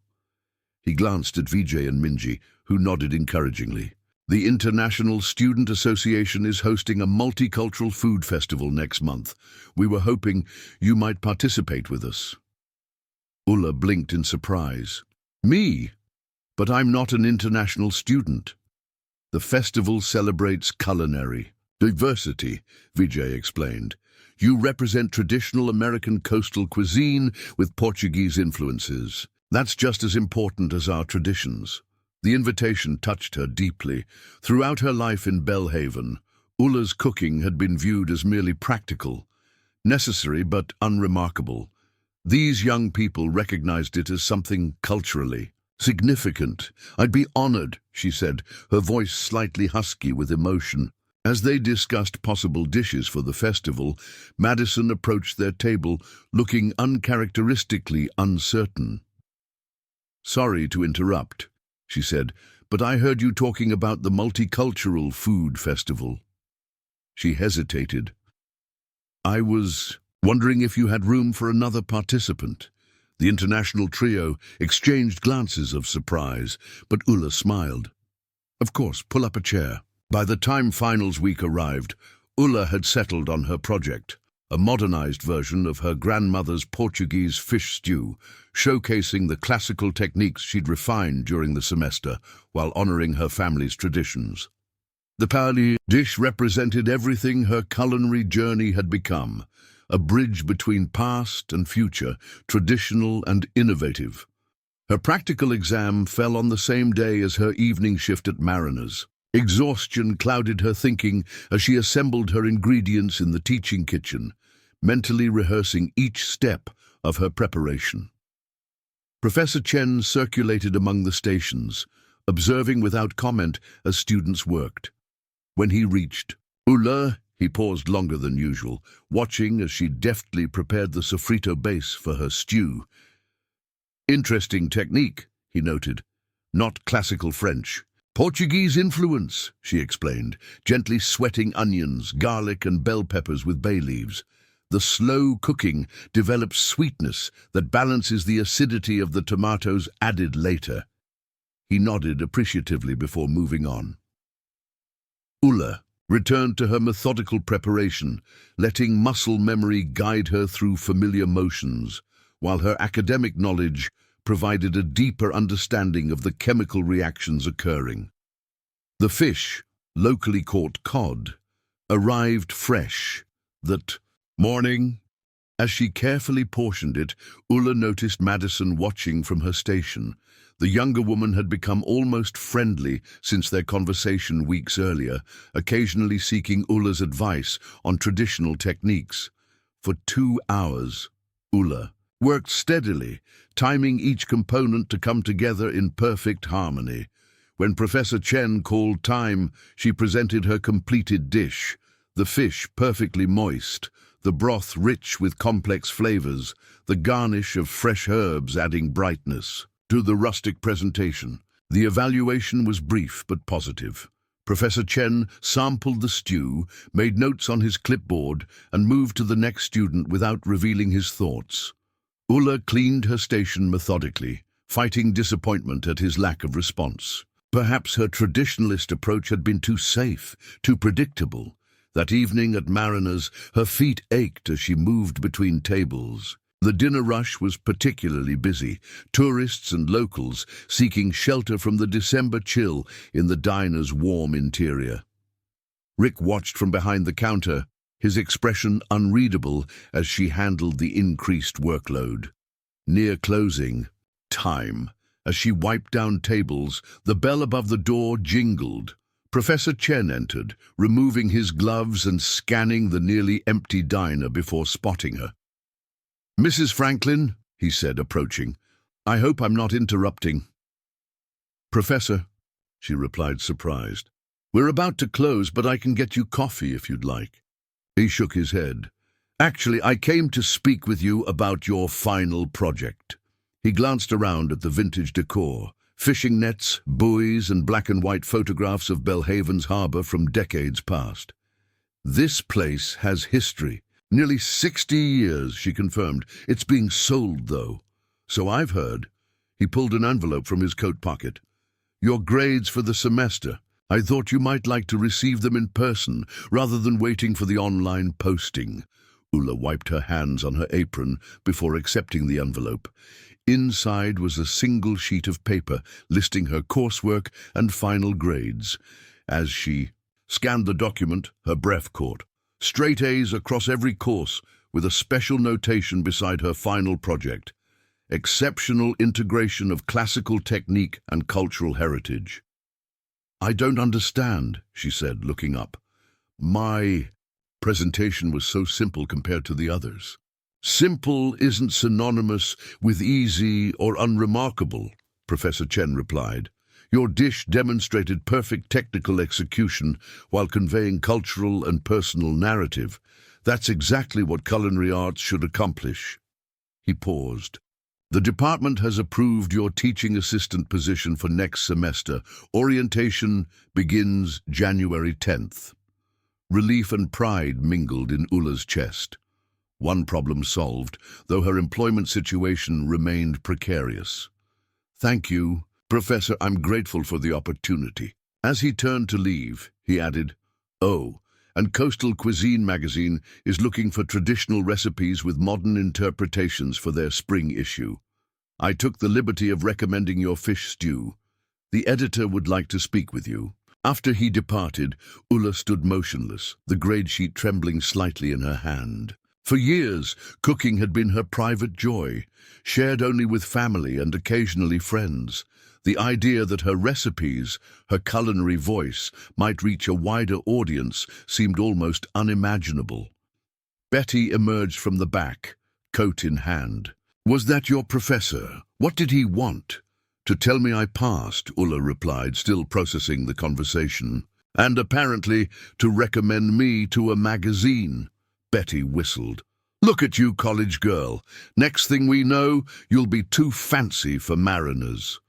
He glanced at Vijay and Minji, who nodded encouragingly. "The International Student Association is hosting a multicultural food festival next month. We were hoping you might participate with us." Ulla blinked in surprise. "Me? But I'm not an international student." "The festival celebrates culinary diversity," Vijay explained. "You represent traditional American coastal cuisine with Portuguese influences. That's just as important as our traditions." The invitation touched her deeply. Throughout her life in Belhaven, Ulla's cooking had been viewed as merely practical, necessary but unremarkable. These young people recognized it as something culturally significant. "I'd be honored," she said, her voice slightly husky with emotion. As they discussed possible dishes for the festival, Madison approached their table, looking uncharacteristically uncertain. "Sorry to interrupt," she said, "but I heard you talking about the multicultural food festival." She hesitated. "I was wondering if you had room for another participant." The international trio exchanged glances of surprise, but Ulla smiled. "Of course, pull up a chair." By the time finals week arrived, Ulla had settled on her project, a modernized version of her grandmother's Portuguese fish stew, showcasing the classical techniques she'd refined during the semester while honoring her family's traditions. The paella dish represented everything her culinary journey had become, a bridge between past and future, traditional and innovative. Her practical exam fell on the same day as her evening shift at Mariner's. Exhaustion clouded her thinking as she assembled her ingredients in the teaching kitchen, mentally rehearsing each step of her preparation. Professor Chen circulated among the stations, observing without comment as students worked. When he reached Ulla, he paused longer than usual, watching as she deftly prepared the sofrito base for her stew. "Interesting technique," he noted. "Not classical French. Portuguese influence," she explained, gently sweating onions, garlic and bell peppers with bay leaves. "The slow cooking develops sweetness that balances the acidity of the tomatoes added later." He nodded appreciatively before moving on. Ulla returned to her methodical preparation, letting muscle memory guide her through familiar motions, while her academic knowledge provided a deeper understanding of the chemical reactions occurring. The fish, locally caught cod, arrived fresh that morning. As she carefully portioned it, Ulla noticed Madison watching from her station. The younger woman had become almost friendly since their conversation weeks earlier, occasionally seeking Ulla's advice on traditional techniques. For 2 hours, Ulla worked steadily, timing each component to come together in perfect harmony. When Professor Chen called time, she presented her completed dish, the fish perfectly moist, the broth rich with complex flavors, the garnish of fresh herbs adding brightness to the rustic presentation. The evaluation was brief but positive. Professor Chen sampled the stew, made notes on his clipboard, and moved to the next student without revealing his thoughts. Ulla cleaned her station methodically, fighting disappointment at his lack of response. Perhaps her traditionalist approach had been too safe, too predictable. That evening at Mariner's, her feet ached as she moved between tables. The dinner rush was particularly busy, tourists and locals seeking shelter from the December chill in the diner's warm interior. Rick watched from behind the counter, his expression unreadable as she handled the increased workload. Near closing time, as she wiped down tables, the bell above the door jingled. Professor Chen entered, removing his gloves and scanning the nearly empty diner before spotting her. "Mrs. Franklin," he said, approaching, "I hope I'm not interrupting." "Professor," she replied, surprised. "We're about to close, but I can get you coffee if you'd like." He shook his head. "Actually, I came to speak with you about your final project." He glanced around at the vintage decor, fishing nets, buoys, and black and white photographs of Belhaven's harbor from decades past. "This place has history. Nearly 60 years, she confirmed. It's being sold, though. So I've heard." He pulled an envelope from his coat pocket. "Your grades for the semester. I thought you might like to receive them in person, rather than waiting for the online posting." Ulla wiped her hands on her apron before accepting the envelope. Inside was a single sheet of paper listing her coursework and final grades. As she scanned the document, her breath caught. Straight A's across every course, with a special notation beside her final project. Exceptional integration of classical technique and cultural heritage. "I don't understand," she said, looking up. "My presentation was so simple compared to the others." "Simple isn't synonymous with easy or unremarkable," Professor Chen replied. "Your dish demonstrated perfect technical execution while conveying cultural and personal narrative. That's exactly what culinary arts should accomplish." He paused. "The department has approved your teaching assistant position for next semester. Orientation begins January 10th. Relief and pride mingled in Ulla's chest. One problem solved, though her employment situation remained precarious. "Thank you, Professor. I'm grateful for the opportunity." As he turned to leave, he added, "Oh, and Coastal Cuisine magazine is looking for traditional recipes with modern interpretations for their spring issue. I took the liberty of recommending your fish stew. The editor would like to speak with you." After he departed, Ulla stood motionless, the grade sheet trembling slightly in her hand. For years, cooking had been her private joy, shared only with family and occasionally friends. The idea that her recipes, her culinary voice, might reach a wider audience seemed almost unimaginable. Betty emerged from the back, coat in hand. "Was that your professor? What did he want?" "To tell me I passed," Ulla replied, still processing the conversation. "And apparently to recommend me to a magazine." Betty whistled. "Look at you, college girl. Next thing we know, you'll be too fancy for Mariner's."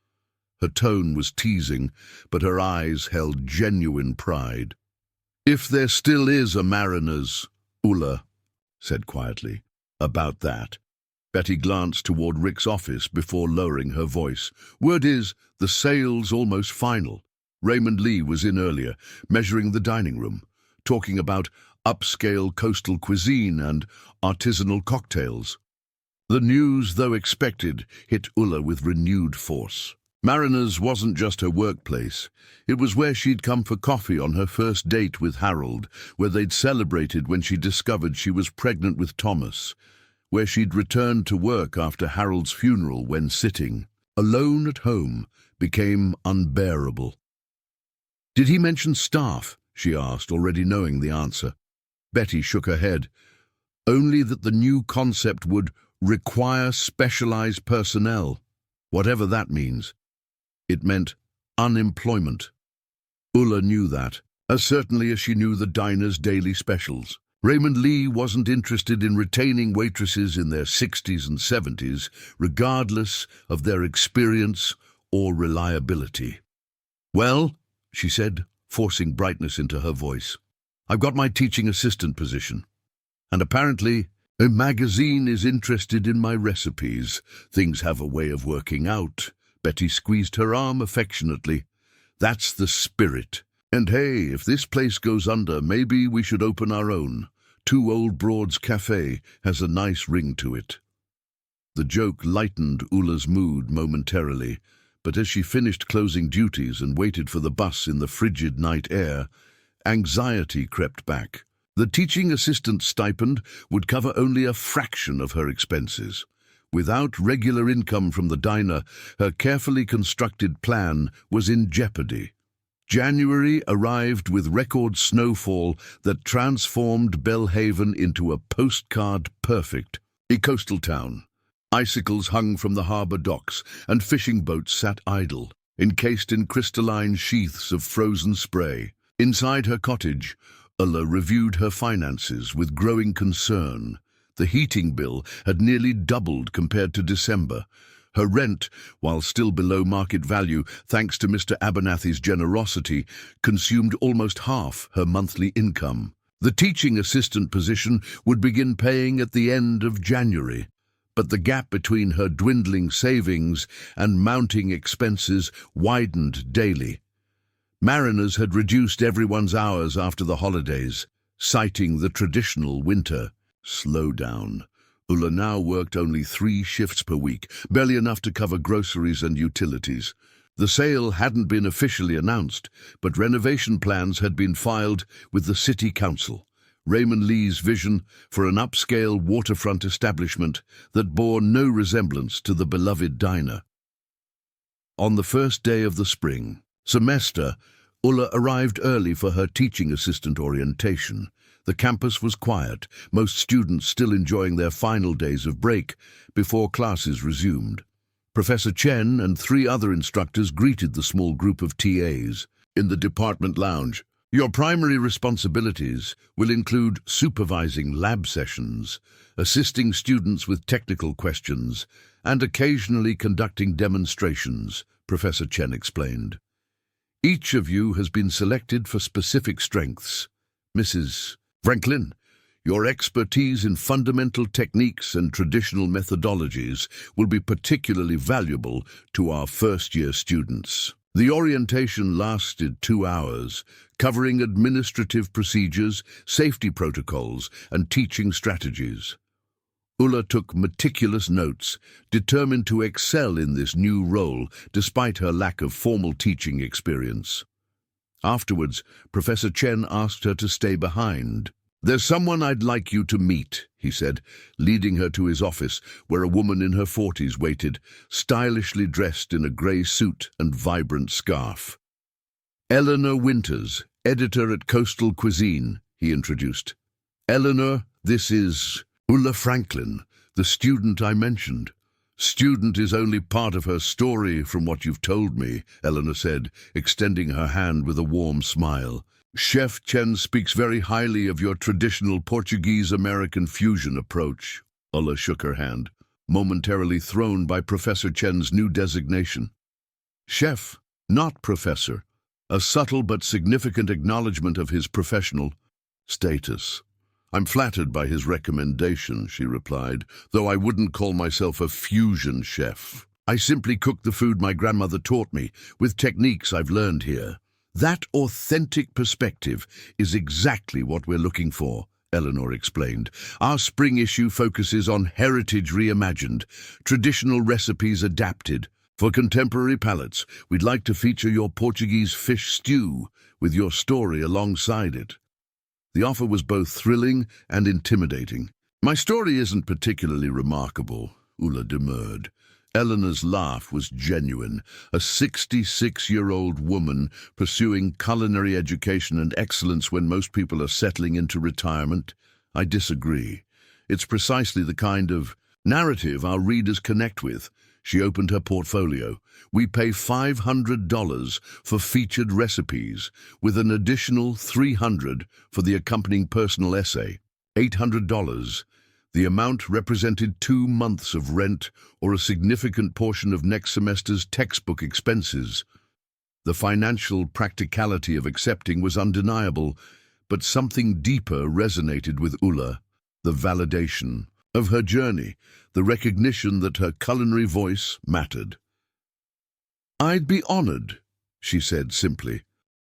Her tone was teasing, but her eyes held genuine pride. "If there still is a Mariner's," Ulla said quietly. "About that." Betty glanced toward Rick's office before lowering her voice. "Word is, the sale's almost final. Raymond Lee was in earlier, measuring the dining room, talking about upscale coastal cuisine and artisanal cocktails." The news, though expected, hit Ulla with renewed force. Mariner's wasn't just her workplace. It was where she'd come for coffee on her first date with Harold, where they'd celebrated when she discovered she was pregnant with Thomas, where she'd returned to work after Harold's funeral when sitting alone at home became unbearable. "Did he mention staff?" she asked, already knowing the answer. Betty shook her head. "Only that the new concept would require specialized personnel, whatever that means." It meant unemployment. Ulla knew that, as certainly as she knew the diner's daily specials. Raymond Lee wasn't interested in retaining waitresses in their 60s and 70s, regardless of their experience or reliability. "Well," she said, forcing brightness into her voice, "I've got my teaching assistant position. And apparently, a magazine is interested in my recipes. Things have a way of working out." Betty squeezed her arm affectionately. "That's the spirit. And hey, if this place goes under, maybe we should open our own. Two Old Broads Cafe has a nice ring to it. The joke lightened Ulla's mood momentarily, but as she finished closing duties and waited for the bus in the frigid night air, anxiety crept back. The teaching assistant stipend would cover only a fraction of her expenses. Without regular income from the diner, her carefully constructed plan was in jeopardy. January arrived with record snowfall that transformed Belhaven into a postcard-perfect coastal town. Icicles hung from the harbour docks, and fishing boats sat idle, encased in crystalline sheaths of frozen spray. Inside her cottage, Ulla reviewed her finances with growing concern. The heating bill had nearly doubled compared to December. Her rent, while still below market value thanks to Mr. Abernathy's generosity, consumed almost half her monthly income. The teaching assistant position would begin paying at the end of January, but the gap between her dwindling savings and mounting expenses widened daily. Mariners had reduced everyone's hours after the holidays, citing the traditional winter slowdown. Ulla now worked only 3 shifts per week, barely enough to cover groceries and utilities. The sale hadn't been officially announced, but renovation plans had been filed with the city council. Raymond Lee's vision for an upscale waterfront establishment that bore no resemblance to the beloved diner. On the first day of the spring semester, Ulla arrived early for her teaching assistant orientation. The campus was quiet, most students still enjoying their final days of break before classes resumed. Professor Chen and 3 other instructors greeted the small group of TAs. In the department lounge, your primary responsibilities will include supervising lab sessions, assisting students with technical questions, and occasionally conducting demonstrations, Professor Chen explained. Each of you has been selected for specific strengths. Mrs. Franklin, your expertise in fundamental techniques and traditional methodologies will be particularly valuable to our first-year students. The orientation lasted 2 hours, covering administrative procedures, safety protocols, and teaching strategies. Ulla took meticulous notes, determined to excel in this new role despite her lack of formal teaching experience. Afterwards, Professor Chen asked her to stay behind. "There's someone I'd like you to meet," he said, leading her to his office, where a woman in her 40s waited, stylishly dressed in a grey suit and vibrant scarf. "Eleanor Winters, editor at Coastal Cuisine," he introduced. "Eleanor, this is Ulla Franklin, the student I mentioned." "Student is only part of her story from what you've told me," Eleanor said, extending her hand with a warm smile. "Chef Chen speaks very highly of your traditional Portuguese-American fusion approach." Ulla shook her hand, momentarily thrown by Professor Chen's new designation. "Chef, not professor," a subtle but significant acknowledgement of his professional status. "I'm flattered by his recommendation," she replied, "though I wouldn't call myself a fusion chef. I simply cook the food my grandmother taught me, with techniques I've learned here." "That authentic perspective is exactly what we're looking for," Eleanor explained. "Our spring issue focuses on heritage reimagined, traditional recipes adapted. For contemporary palates, we'd like to feature your Portuguese fish stew with your story alongside it." The offer was both thrilling and intimidating. "My story isn't particularly remarkable," Ulla demurred. Eleanor's laugh was genuine. A 66-year-old woman pursuing culinary education and excellence when most people are settling into retirement? I disagree. It's precisely the kind of narrative our readers connect with. She opened her portfolio. "We pay $500 for featured recipes, with an additional $300 for the accompanying personal essay. $800. The amount represented 2 months of rent or a significant portion of next semester's textbook expenses." The financial practicality of accepting was undeniable, but something deeper resonated with Ulla: the validation of her journey, the recognition that her culinary voice mattered. "I'd be honored," she said simply.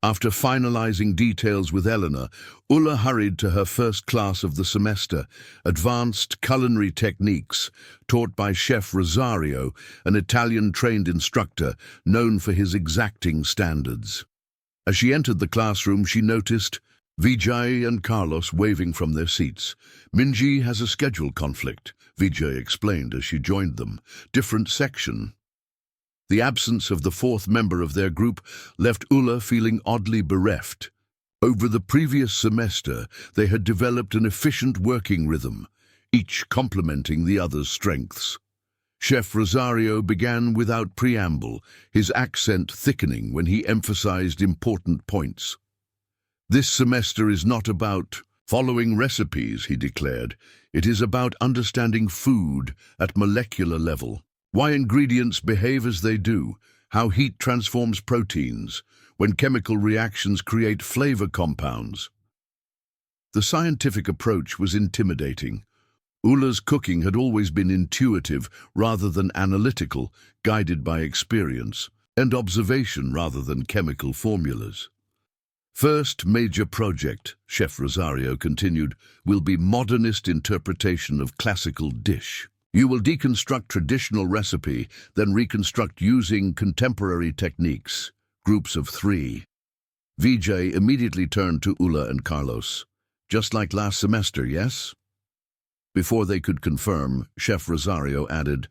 After finalizing details with Eleanor, Ulla hurried to her first class of the semester, Advanced Culinary Techniques, taught by Chef Rosario, an Italian-trained instructor known for his exacting standards. As she entered the classroom, she noticed Vijay and Carlos waving from their seats. "Minji has a schedule conflict," Vijay explained as she joined them. "Different section." The absence of the fourth member of their group left Ulla feeling oddly bereft. Over the previous semester, they had developed an efficient working rhythm, each complementing the other's strengths. Chef Rosario began without preamble, his accent thickening when he emphasized important points. "This semester is not about following recipes," he declared. "It is about understanding food at molecular level. Why ingredients behave as they do, how heat transforms proteins, when chemical reactions create flavor compounds." The scientific approach was intimidating. Ulla's cooking had always been intuitive rather than analytical, guided by experience, and observation rather than chemical formulas. "First major project," Chef Rosario continued, "will be modernist interpretation of classical dish. You will deconstruct traditional recipe, then reconstruct using contemporary techniques, groups of 3. Vijay immediately turned to Ulla and Carlos. "Just like last semester, yes?" Before they could confirm, Chef Rosario added,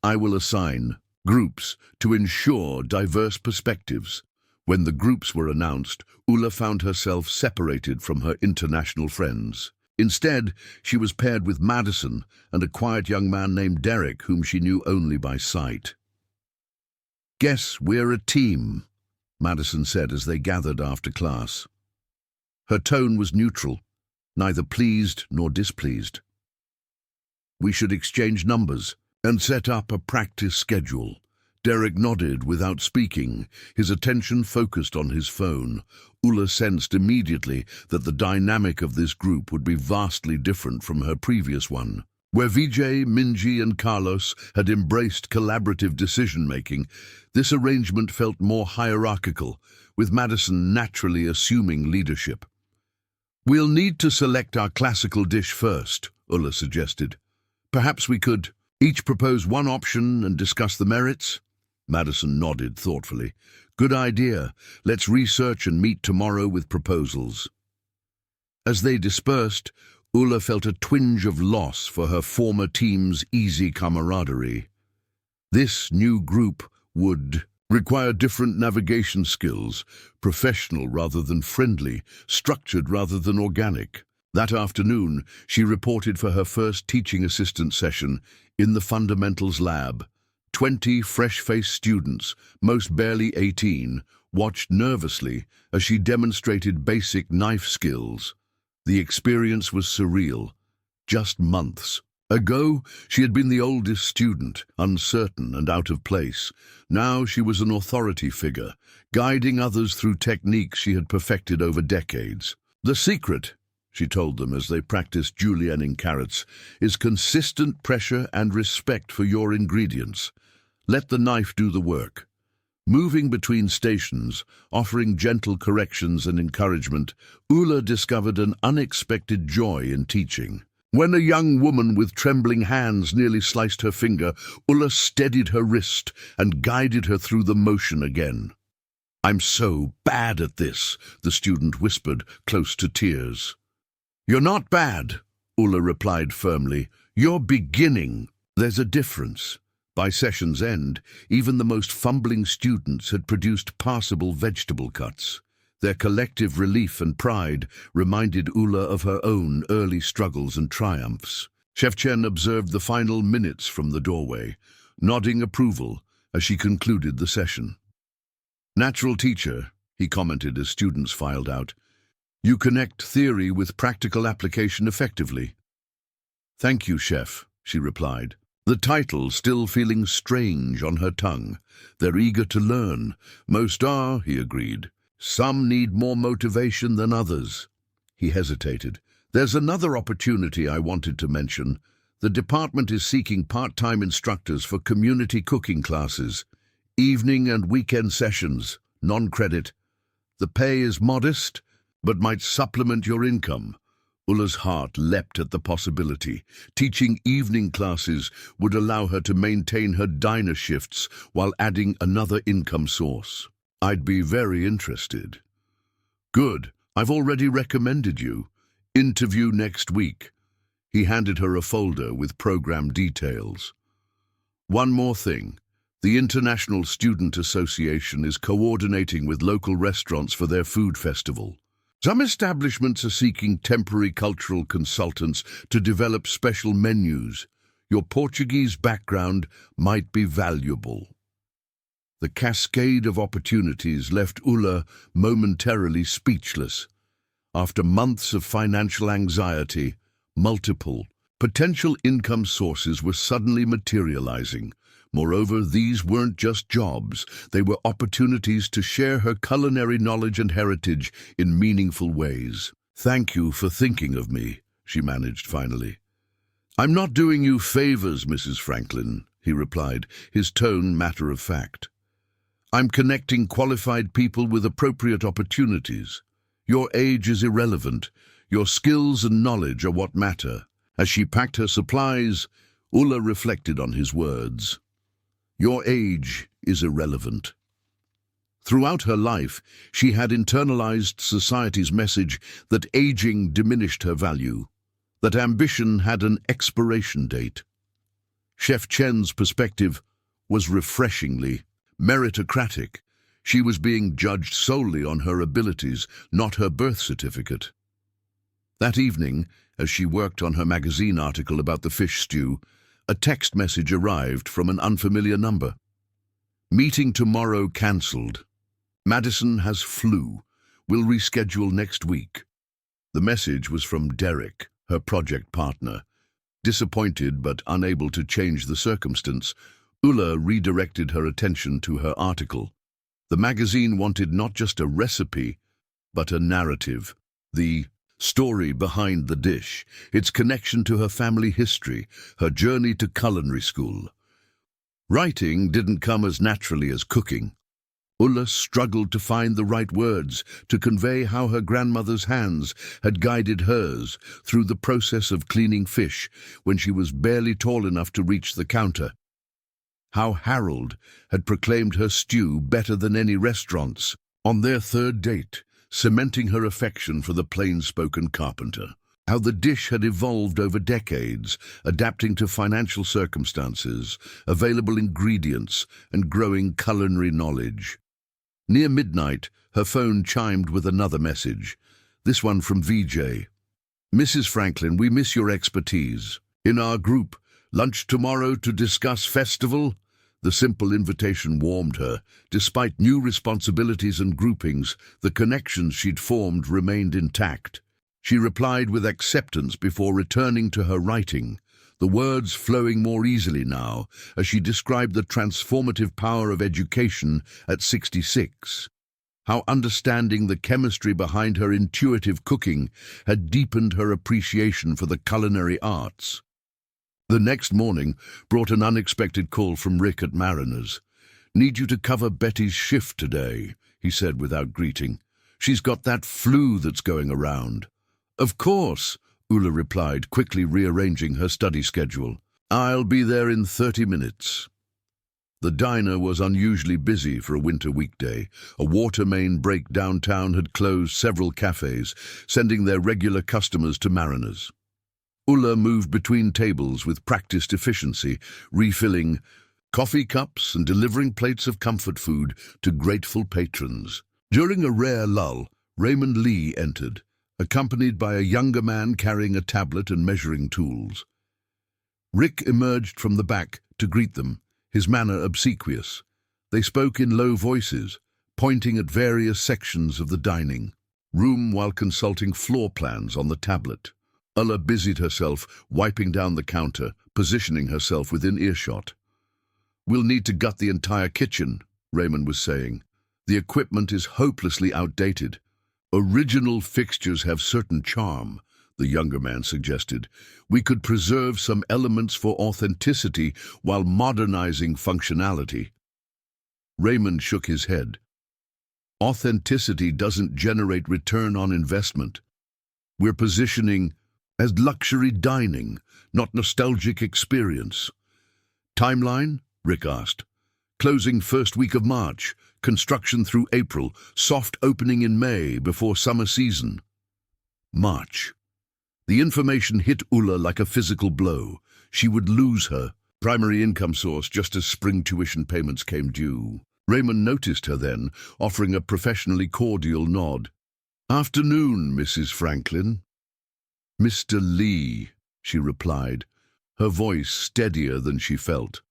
"I will assign groups to ensure diverse perspectives." When the groups were announced, Ulla found herself separated from her international friends. Instead, she was paired with Madison and a quiet young man named Derek, whom she knew only by sight. "Guess we're a team," Madison said as they gathered after class. Her tone was neutral, neither pleased nor displeased. "We should exchange numbers and set up a practice schedule." Derek nodded without speaking, his attention focused on his phone. Ulla sensed immediately that the dynamic of this group would be vastly different from her previous one. Where Vijay, Minji and Carlos had embraced collaborative decision-making, this arrangement felt more hierarchical, with Madison naturally assuming leadership. "We'll need to select our classical dish first," Ulla suggested. "Perhaps we could each propose one option and discuss the merits?" Madison nodded thoughtfully. "Good idea. Let's research and meet tomorrow with proposals." As they dispersed, Ulla felt a twinge of loss for her former team's easy camaraderie. This new group would require different navigation skills, professional rather than friendly, structured rather than organic. That afternoon, she reported for her first teaching assistant session in the Fundamentals Lab. 20 fresh-faced students, most barely 18, watched nervously as she demonstrated basic knife skills. The experience was surreal. Just months ago, she had been the oldest student, uncertain and out of place. Now she was an authority figure, guiding others through techniques she had perfected over decades. "The secret," she told them as they practiced julienning carrots, "is consistent pressure and respect for your ingredients. Let the knife do the work." Moving between stations, offering gentle corrections and encouragement, Ulla discovered an unexpected joy in teaching. When a young woman with trembling hands nearly sliced her finger, Ulla steadied her wrist and guided her through the motion again. "I'm so bad at this," the student whispered, close to tears. "You're not bad," Ulla replied firmly. "You're beginning." There's a difference. By session's end, even the most fumbling students had produced passable vegetable cuts. Their collective relief and pride reminded Ulla of her own early struggles and triumphs. Chef Chen observed the final minutes from the doorway, nodding approval as she concluded the session. "Natural teacher," he commented as students filed out. "You connect theory with practical application effectively." "Thank you, Chef," she replied, the title still feeling strange on her tongue. "They're eager to learn." "Most are," he agreed. "Some need more motivation than others." He hesitated. "There's another opportunity I wanted to mention. The department is seeking part-time instructors for community cooking classes, evening and weekend sessions, non-credit. The pay is modest, but might supplement your income. Ulla's heart leapt at the possibility. Teaching evening classes would allow her to maintain her diner shifts while adding another income source. I'd be very interested. Good, I've already recommended you. Interview next week. He handed her a folder with program details. One more thing. The International Student Association is coordinating with local restaurants for their food festival. Some establishments are seeking temporary cultural consultants to develop special menus. Your Portuguese background might be valuable. The cascade of opportunities left Ulla momentarily speechless. After months of financial anxiety, multiple potential income sources were suddenly materializing. Moreover, these weren't just jobs, they were opportunities to share her culinary knowledge and heritage in meaningful ways. Thank you for thinking of me, she managed finally. I'm not doing you favors, Mrs. Franklin, he replied, his tone matter of fact. I'm connecting qualified people with appropriate opportunities. Your age is irrelevant. Your skills and knowledge are what matter. As she packed her supplies, Ulla reflected on his words. Your age is irrelevant. Throughout her life, she had internalized society's message that aging diminished her value, that ambition had an expiration date. Chef Chen's perspective was refreshingly meritocratic. She was being judged solely on her abilities, not her birth certificate. That evening, as she worked on her magazine article about the fish stew, a text message arrived from an unfamiliar number. Meeting tomorrow cancelled. Madison has flu. We'll reschedule next week. The message was from Derek, her project partner. Disappointed but unable to change the circumstance, Ulla redirected her attention to her article. The magazine wanted not just a recipe, but a narrative. The story behind the dish, its connection to her family history, her journey to culinary school. Writing didn't come as naturally as cooking. Ulla struggled to find the right words to convey how her grandmother's hands had guided hers through the process of cleaning fish when she was barely tall enough to reach the counter. How Harold had proclaimed her stew better than any restaurant's on their third date, cementing her affection for the plain-spoken carpenter. How the dish had evolved over decades, adapting to financial circumstances, available ingredients, and growing culinary knowledge. Near midnight, her phone chimed with another message, this one from VJ. Mrs. Franklin, we miss your expertise. In our group, lunch tomorrow to discuss festival? The simple invitation warmed her. Despite new responsibilities and groupings, the connections she'd formed remained intact. She replied with acceptance before returning to her writing, the words flowing more easily now as she described the transformative power of education at 66. How understanding the chemistry behind her intuitive cooking had deepened her appreciation for the culinary arts. The next morning brought an unexpected call from Rick at Mariners. Need you to cover Betty's shift today, he said without greeting. She's got that flu that's going around. Of course, Ulla replied, quickly rearranging her study schedule. I'll be there in 30 minutes. The diner was unusually busy for a winter weekday. A water main break downtown had closed several cafes, sending their regular customers to Mariners. Ulla moved between tables with practiced efficiency, refilling coffee cups and delivering plates of comfort food to grateful patrons. During a rare lull, Raymond Lee entered, accompanied by a younger man carrying a tablet and measuring tools. Rick emerged from the back to greet them, his manner obsequious. They spoke in low voices, pointing at various sections of the dining room while consulting floor plans on the tablet. Ulla busied herself, wiping down the counter, positioning herself within earshot. We'll need to gut the entire kitchen, Raymond was saying. The equipment is hopelessly outdated. Original fixtures have certain charm, the younger man suggested. We could preserve some elements for authenticity while modernizing functionality. Raymond shook his head. Authenticity doesn't generate return on investment. We're positioning as luxury dining, not nostalgic experience. Timeline? Rick asked. Closing first week of March, construction through April, soft opening in May before summer season. March. The information hit Ulla like a physical blow. She would lose her primary income source just as spring tuition payments came due. Raymond noticed her then, offering a professionally cordial nod. "Afternoon, Mrs. Franklin." "Mr. Lee," she replied, her voice steadier than she felt.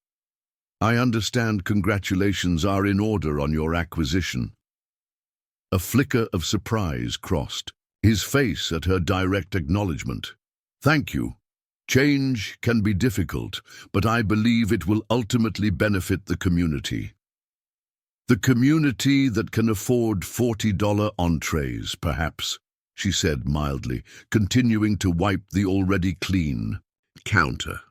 "I understand congratulations are in order on your acquisition." A flicker of surprise crossed his face at her direct acknowledgement. "Thank you. Change can be difficult, but I believe it will ultimately benefit the community. The community that can afford $40 entrees, perhaps," she said mildly, continuing to wipe the already clean counter.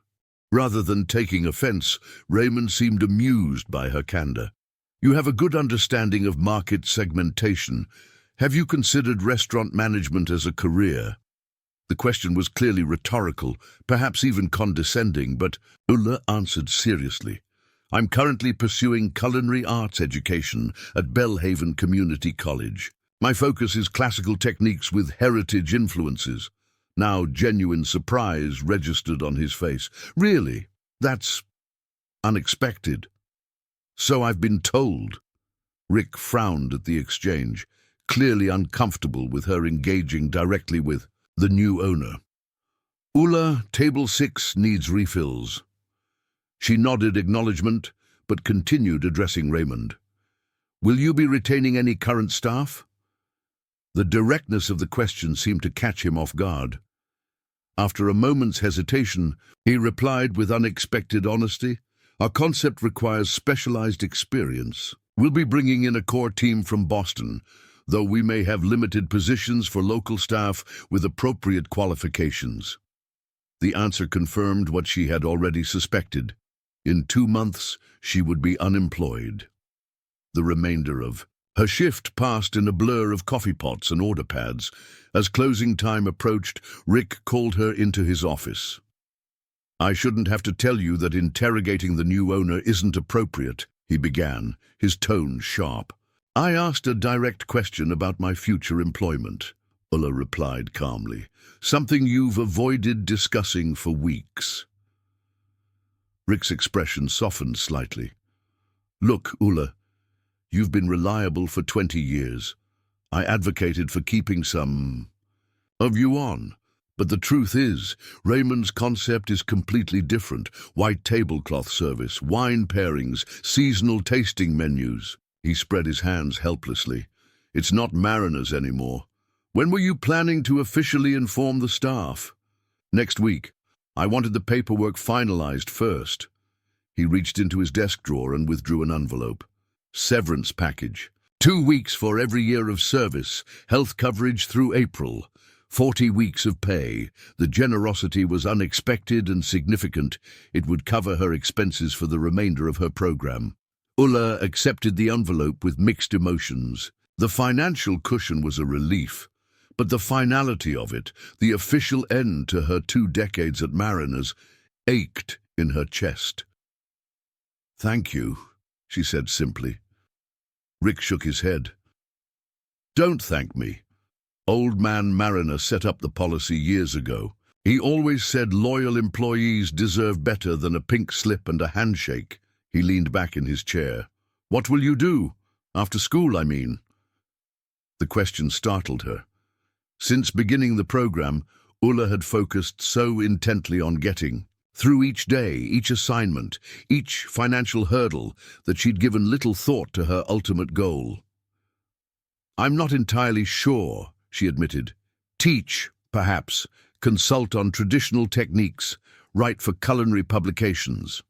Rather than taking offense, Raymond seemed amused by her candor. "You have a good understanding of market segmentation. Have you considered restaurant management as a career?" The question was clearly rhetorical, perhaps even condescending, but Ulla answered seriously. "I'm currently pursuing culinary arts education at Belhaven Community College. My focus is classical techniques with heritage influences." Now genuine surprise registered on his face. "Really? That's unexpected." "So I've been told." Rick frowned at the exchange, clearly uncomfortable with her engaging directly with the new owner. "Ulla, table 6 needs refills." She nodded acknowledgement, but continued addressing Raymond. "Will you be retaining any current staff?" The directness of the question seemed to catch him off guard. After a moment's hesitation, he replied with unexpected honesty, "Our concept requires specialized experience. We'll be bringing in a core team from Boston, though we may have limited positions for local staff with appropriate qualifications." The answer confirmed what she had already suspected. In 2 months, she would be unemployed. The remainder of her shift passed in a blur of coffee pots and order pads. As closing time approached, Rick called her into his office. "I shouldn't have to tell you that interrogating the new owner isn't appropriate," he began, his tone sharp. "I asked a direct question about my future employment," Ulla replied calmly. "Something you've avoided discussing for weeks." Rick's expression softened slightly. "Look, Ulla, you've been reliable for 20 years. I advocated for keeping some of you on. But the truth is, Raymond's concept is completely different. White tablecloth service, wine pairings, seasonal tasting menus." He spread his hands helplessly. "It's not Mariners anymore. When were you planning to officially inform the staff?" "Next week. I wanted the paperwork finalized first." He reached into his desk drawer and withdrew an envelope. "Severance package. 2 weeks for every year of service, health coverage through April, 40 weeks of pay." The generosity was unexpected and significant. It would cover her expenses for the remainder of her program. Ulla accepted the envelope with mixed emotions. The financial cushion was a relief, but the finality of it, the official end to her 2 decades at Mariners, ached in her chest. "Thank you," she said simply. Rick shook his head. "Don't thank me. Old man Mariner set up the policy years ago. He always said loyal employees deserve better than a pink slip and a handshake." He leaned back in his chair. "What will you do? After school, I mean." The question startled her. Since beginning the program, Ulla had focused so intently on getting through each day, each assignment, each financial hurdle, that she'd given little thought to her ultimate goal. "I'm not entirely sure," she admitted. "Teach, perhaps, consult on traditional techniques, write for culinary publications."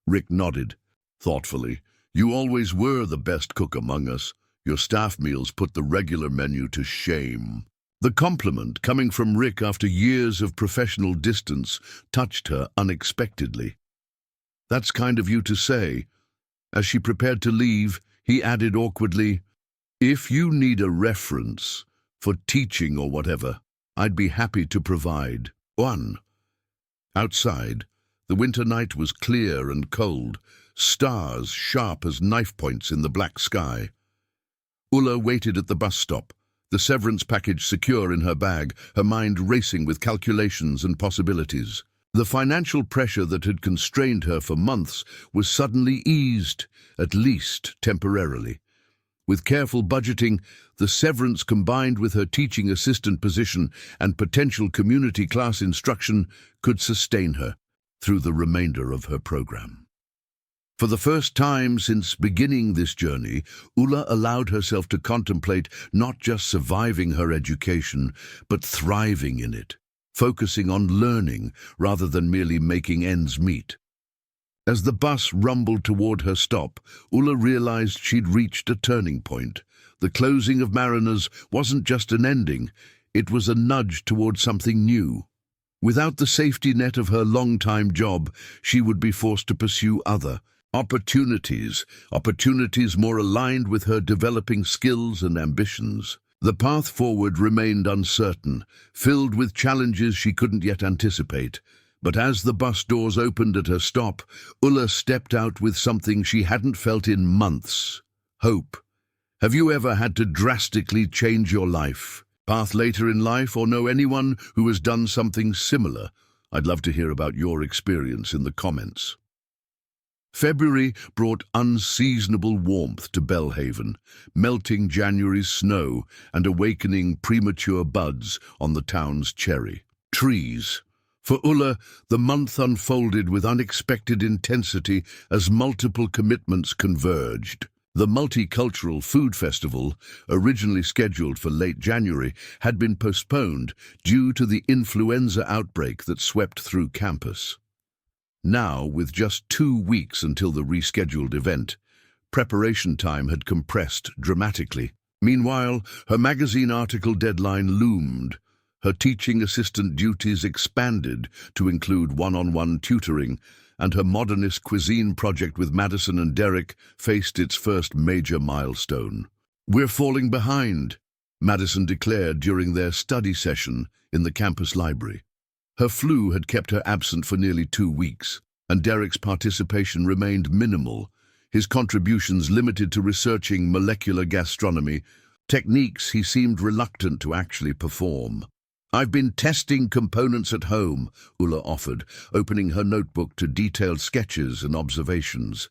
Rick nodded, thoughtfully. "You always were the best cook among us. Your staff meals put the regular menu to shame." The compliment, coming from Rick after years of professional distance, touched her unexpectedly. "That's kind of you to say." As she prepared to leave, he added awkwardly, If you need a reference for teaching or whatever, I'd be happy to provide. 1. Outside, the winter night was clear and cold, stars sharp as knife points in the black sky. Ulla waited at the bus stop, the severance package secure in her bag, her mind racing with calculations and possibilities. The financial pressure that had constrained her for months was suddenly eased, at least temporarily. With careful budgeting, the severance combined with her teaching assistant position and potential community class instruction could sustain her through the remainder of her program. For the first time since beginning this journey, Ulla allowed herself to contemplate not just surviving her education, but thriving in it, focusing on learning rather than merely making ends meet. As the bus rumbled toward her stop, Ulla realized she'd reached a turning point. The closing of Mariners wasn't just an ending, it was a nudge toward something new. Without the safety net of her long-time job, she would be forced to pursue other opportunities more aligned with her developing skills and ambitions. The path forward remained uncertain, filled with challenges she couldn't yet anticipate. But as the bus doors opened at her stop, Ulla stepped out with something she hadn't felt in months: hope. Have you ever had to drastically change your life, path later in life, or know anyone who has done something similar? I'd love to hear about your experience in the comments. February brought unseasonable warmth to Belhaven, melting January's snow and awakening premature buds on the town's cherry trees. For Ulla, the month unfolded with unexpected intensity as multiple commitments converged. The multicultural food festival, originally scheduled for late January, had been postponed due to the influenza outbreak that swept through campus. Now, with just 2 weeks until the rescheduled event, preparation time had compressed dramatically. Meanwhile, her magazine article deadline loomed. Her teaching assistant duties expanded to include one-on-one tutoring, and her modernist cuisine project with Madison and Derek faced its first major milestone. "We're falling behind," Madison declared during their study session in the campus library. Her flu had kept her absent for nearly 2 weeks, and Derek's participation remained minimal, his contributions limited to researching molecular gastronomy, techniques he seemed reluctant to actually perform. "I've been testing components at home," Ulla offered, opening her notebook to detailed sketches and observations.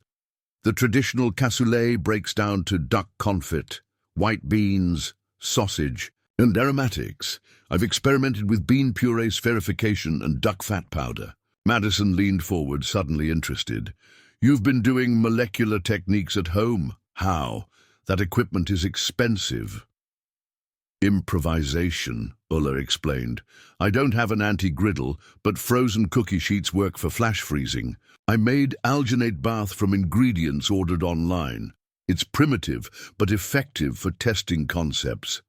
The traditional cassoulet breaks down to duck confit, white beans, sausage, and aromatics. "I've experimented with bean puree spherification and duck fat powder." Madison leaned forward, suddenly interested. "You've been doing molecular techniques at home. How? That equipment is expensive." "Improvisation," Ulla explained. "I don't have an anti-griddle, but frozen cookie sheets work for flash freezing. I made alginate bath from ingredients ordered online. It's primitive, but effective for testing concepts."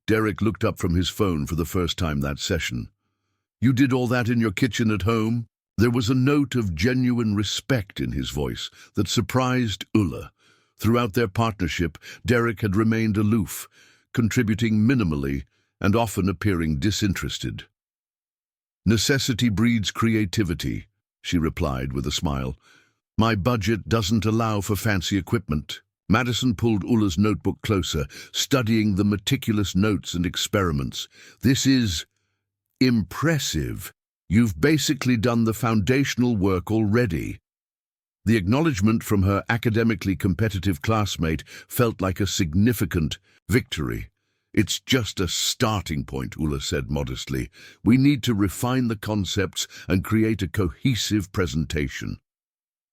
Derek looked up from his phone for the first time that session. "You did all that in your kitchen at home?" There was a note of genuine respect in his voice that surprised Ulla. Throughout their partnership, Derek had remained aloof, contributing minimally and often appearing disinterested. "Necessity breeds creativity," she replied with a smile. "My budget doesn't allow for fancy equipment." Madison pulled Ulla's notebook closer, studying the meticulous notes and experiments. "This is impressive. You've basically done the foundational work already." The acknowledgement from her academically competitive classmate felt like a significant victory. "It's just a starting point," Ulla said modestly. "We need to refine the concepts and create a cohesive presentation."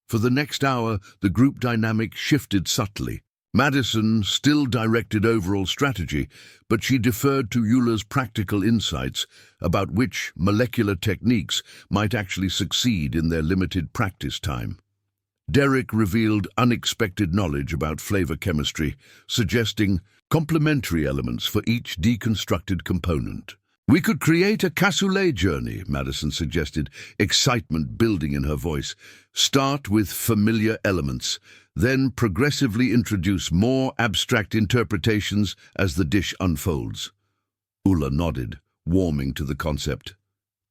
For the next hour, the group dynamic shifted subtly. Madison still directed overall strategy, but she deferred to Ulla's practical insights about which molecular techniques might actually succeed in their limited practice time. Derek revealed unexpected knowledge about flavor chemistry, suggesting complementary elements for each deconstructed component. We could create a cassoulet journey, Madison suggested, excitement building in her voice. Start with familiar elements, then progressively introduce more abstract interpretations as the dish unfolds. Ulla nodded, warming to the concept.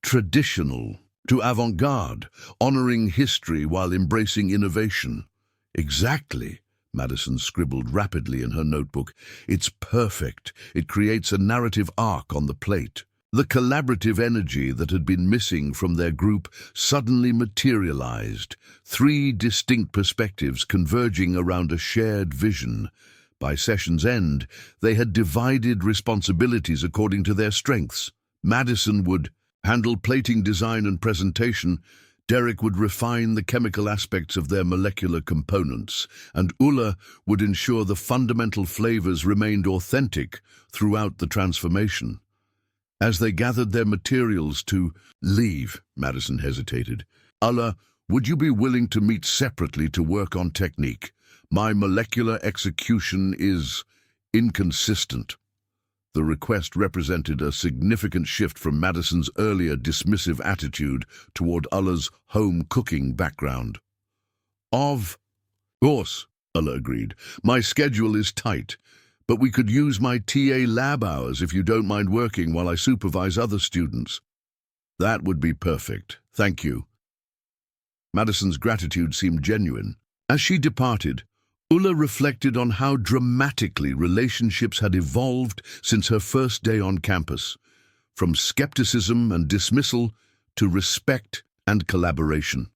Traditional to avant-garde, honoring history while embracing innovation. Exactly. Madison scribbled rapidly in her notebook. It's perfect. It creates a narrative arc on the plate. The collaborative energy that had been missing from their group suddenly materialized. 3 distinct perspectives converging around a shared vision. By session's end, they had divided responsibilities according to their strengths. Madison would handle plating design and presentation, Derek would refine the chemical aspects of their molecular components, and Ulla would ensure the fundamental flavors remained authentic throughout the transformation. As they gathered their materials to leave, Madison hesitated. Ulla, would you be willing to meet separately to work on technique? My molecular execution is inconsistent. The request represented a significant shift from Madison's earlier dismissive attitude toward Ulla's home cooking background. Of course, Ulla agreed. My schedule is tight, but we could use my TA lab hours if you don't mind working while I supervise other students. That would be perfect. Thank you. Madison's gratitude seemed genuine. As she departed, Ulla reflected on how dramatically relationships had evolved since her first day on campus, from skepticism and dismissal to respect and collaboration.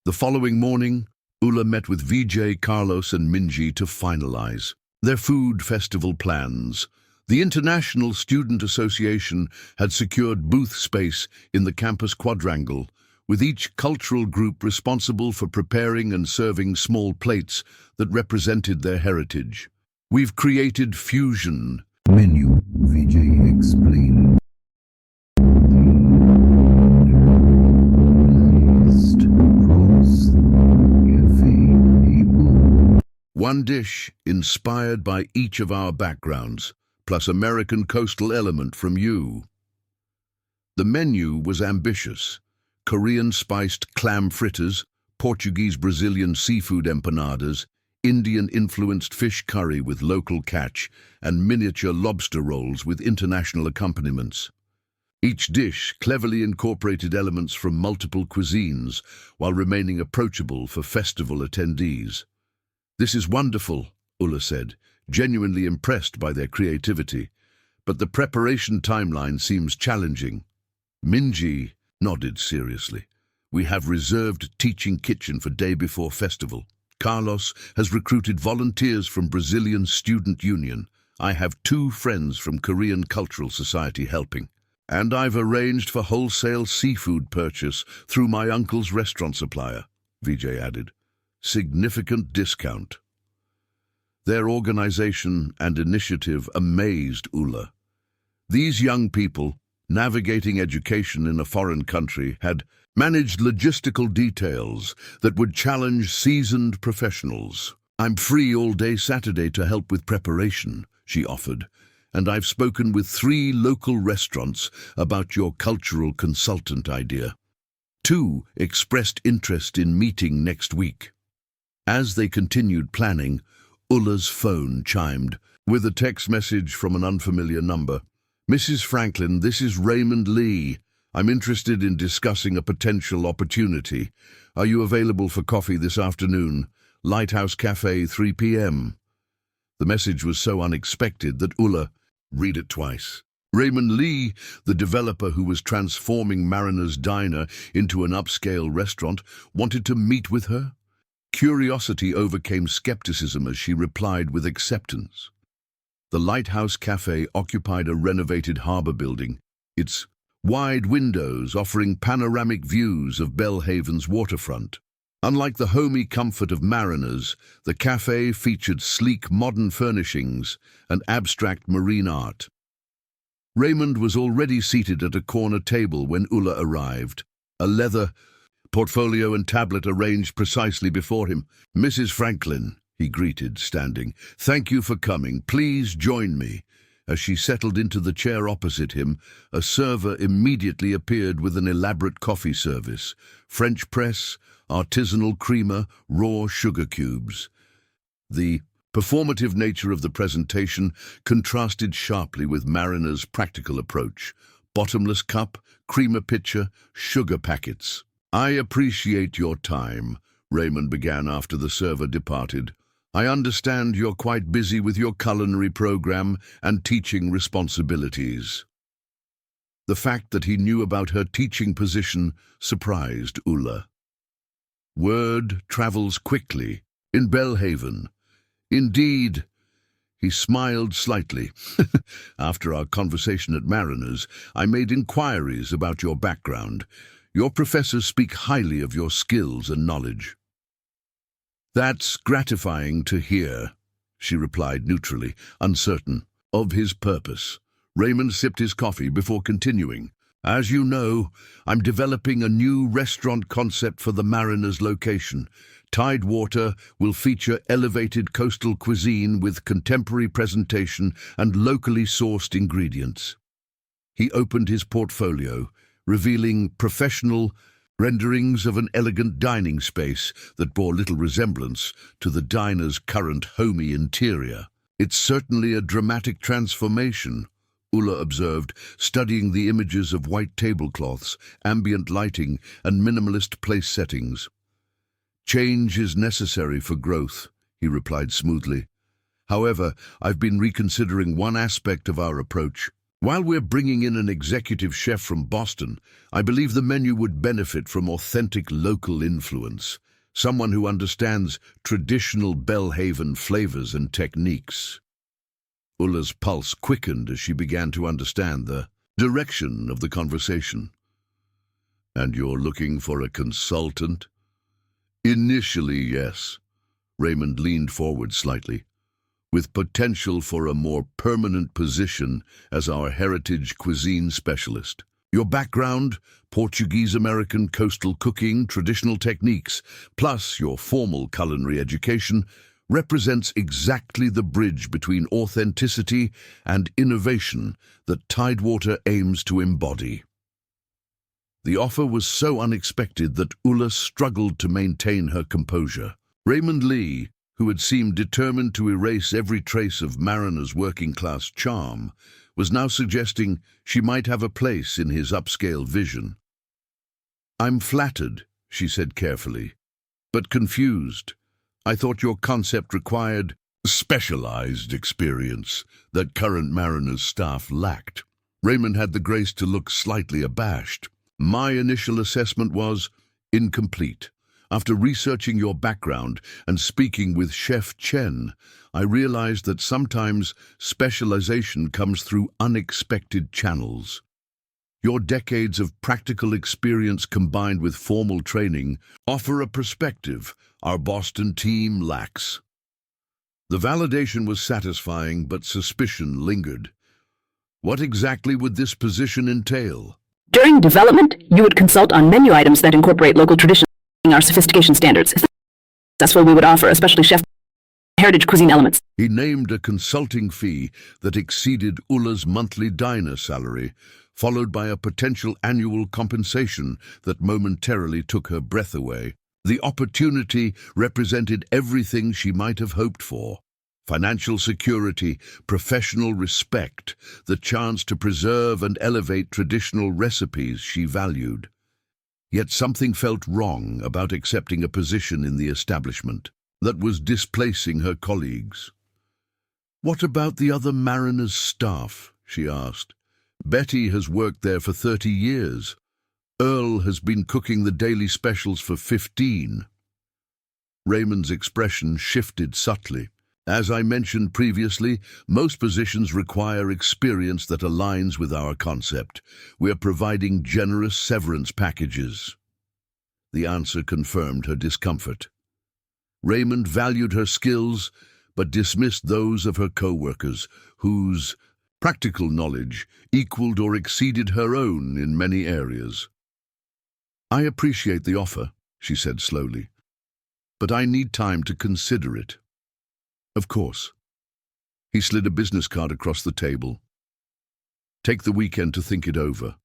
The following morning, Ulla met with Vijay, Carlos, and Minji to finalize their food festival plans. The International Student Association had secured booth space in the campus quadrangle, with each cultural group responsible for preparing and serving small plates that represented their heritage. We've created fusion menu, Vijay explained. One dish inspired by each of our backgrounds, plus American coastal element from you. The menu was ambitious. Korean spiced clam fritters, Portuguese-Brazilian seafood empanadas, Indian-influenced fish curry with local catch, and miniature lobster rolls with international accompaniments. Each dish cleverly incorporated elements from multiple cuisines while remaining approachable for festival attendees. This is wonderful, Ulla said, genuinely impressed by their creativity, but the preparation timeline seems challenging. Minji nodded seriously. We have reserved teaching kitchen for day before festival. Carlos has recruited volunteers from Brazilian Student Union. I have 2 friends from Korean Cultural Society helping. And I've arranged for wholesale seafood purchase through my uncle's restaurant supplier, Vijay added. Significant discount. Their organization and initiative amazed Ulla. These young people, navigating education in a foreign country, had managed logistical details that would challenge seasoned professionals. I'm free all day Saturday to help with preparation, she offered, and I've spoken with 3 local restaurants about your cultural consultant idea. 2 expressed interest in meeting next week. As they continued planning, Ulla's phone chimed with a text message from an unfamiliar number. Mrs. Franklin, this is Raymond Lee. I'm interested in discussing a potential opportunity. Are you available for coffee this afternoon? Lighthouse Cafe, 3 p.m. The message was so unexpected that Ulla read it twice. Raymond Lee, the developer who was transforming Mariner's Diner into an upscale restaurant, wanted to meet with her. Curiosity overcame skepticism as she replied with acceptance. The Lighthouse Cafe occupied a renovated harbor building, its wide windows offering panoramic views of Belhaven's waterfront. Unlike the homey comfort of Mariner's, the cafe featured sleek modern furnishings and abstract marine art. Raymond was already seated at a corner table when Ulla arrived, a leather portfolio and tablet arranged precisely before him. Mrs. Franklin, he greeted, standing. Thank you for coming. Please join me. As she settled into the chair opposite him, a server immediately appeared with an elaborate coffee service: French press, artisanal creamer, raw sugar cubes. The performative nature of the presentation contrasted sharply with Marina's practical approach: bottomless cup, creamer pitcher, sugar packets. "I appreciate your time," Raymond began after the server departed. "I understand you're quite busy with your culinary program and teaching responsibilities." The fact that he knew about her teaching position surprised Ulla. "Word travels quickly in Belhaven." "Indeed." He smiled slightly. "After our conversation at Mariner's, I made inquiries about your background. Your professors speak highly of your skills and knowledge." "That's gratifying to hear," she replied neutrally, uncertain of his purpose. Raymond sipped his coffee before continuing. "As you know, I'm developing a new restaurant concept for the Mariner's location. Tidewater will feature elevated coastal cuisine with contemporary presentation and locally sourced ingredients." He opened his portfolio, revealing professional renderings of an elegant dining space that bore little resemblance to the diner's current homey interior. "It's certainly a dramatic transformation," Ulla observed, studying the images of white tablecloths, ambient lighting, and minimalist place settings. "Change is necessary for growth," he replied smoothly. "However, I've been reconsidering one aspect of our approach. While we're bringing in an executive chef from Boston, I believe the menu would benefit from authentic local influence, someone who understands traditional Belhaven flavors and techniques." Ulla's pulse quickened as she began to understand the direction of the conversation. "And you're looking for a consultant?" "Initially, yes." Raymond leaned forward slightly. "With potential for a more permanent position as our heritage cuisine specialist. Your background, Portuguese-American coastal cooking, traditional techniques, plus your formal culinary education, represents exactly the bridge between authenticity and innovation that Tidewater aims to embody." The offer was so unexpected that Ulla struggled to maintain her composure. Raymond Lee, who had seemed determined to erase every trace of Mariner's working-class charm, was now suggesting she might have a place in his upscale vision. "I'm flattered," she said carefully, "but confused. I thought your concept required specialized experience that current Mariner's staff lacked." Raymond had the grace to look slightly abashed. "My initial assessment was incomplete. After researching your background and speaking with Chef Chen, I realized that sometimes specialization comes through unexpected channels. Your decades of practical experience combined with formal training offer a perspective our Boston team lacks." The validation was satisfying, but suspicion lingered. What exactly would this position entail? During development, you would consult on menu items that incorporate local traditions and our sophistication standards. If successful, we would offer especially chef heritage cuisine elements. He named a consulting fee that exceeded Ulla's monthly diner salary, followed by a potential annual compensation that momentarily took her breath away. The opportunity represented everything she might have hoped for: financial security, professional respect, the chance to preserve and elevate traditional recipes she valued. Yet something felt wrong about accepting a position in the establishment that was displacing her colleagues. "What about the other Mariner's staff?" she asked. "Betty has worked there for 30 years. Earl has been cooking the daily specials for 15. Raymond's expression shifted subtly. "As I mentioned previously, most positions require experience that aligns with our concept. We're providing generous severance packages." The answer confirmed her discomfort. Raymond valued her skills, but dismissed those of her co-workers, whose practical knowledge equaled or exceeded her own in many areas. "I appreciate the offer," she said slowly, "but I need time to consider it." "Of course." He slid a business card across the table. Take the weekend to think it over.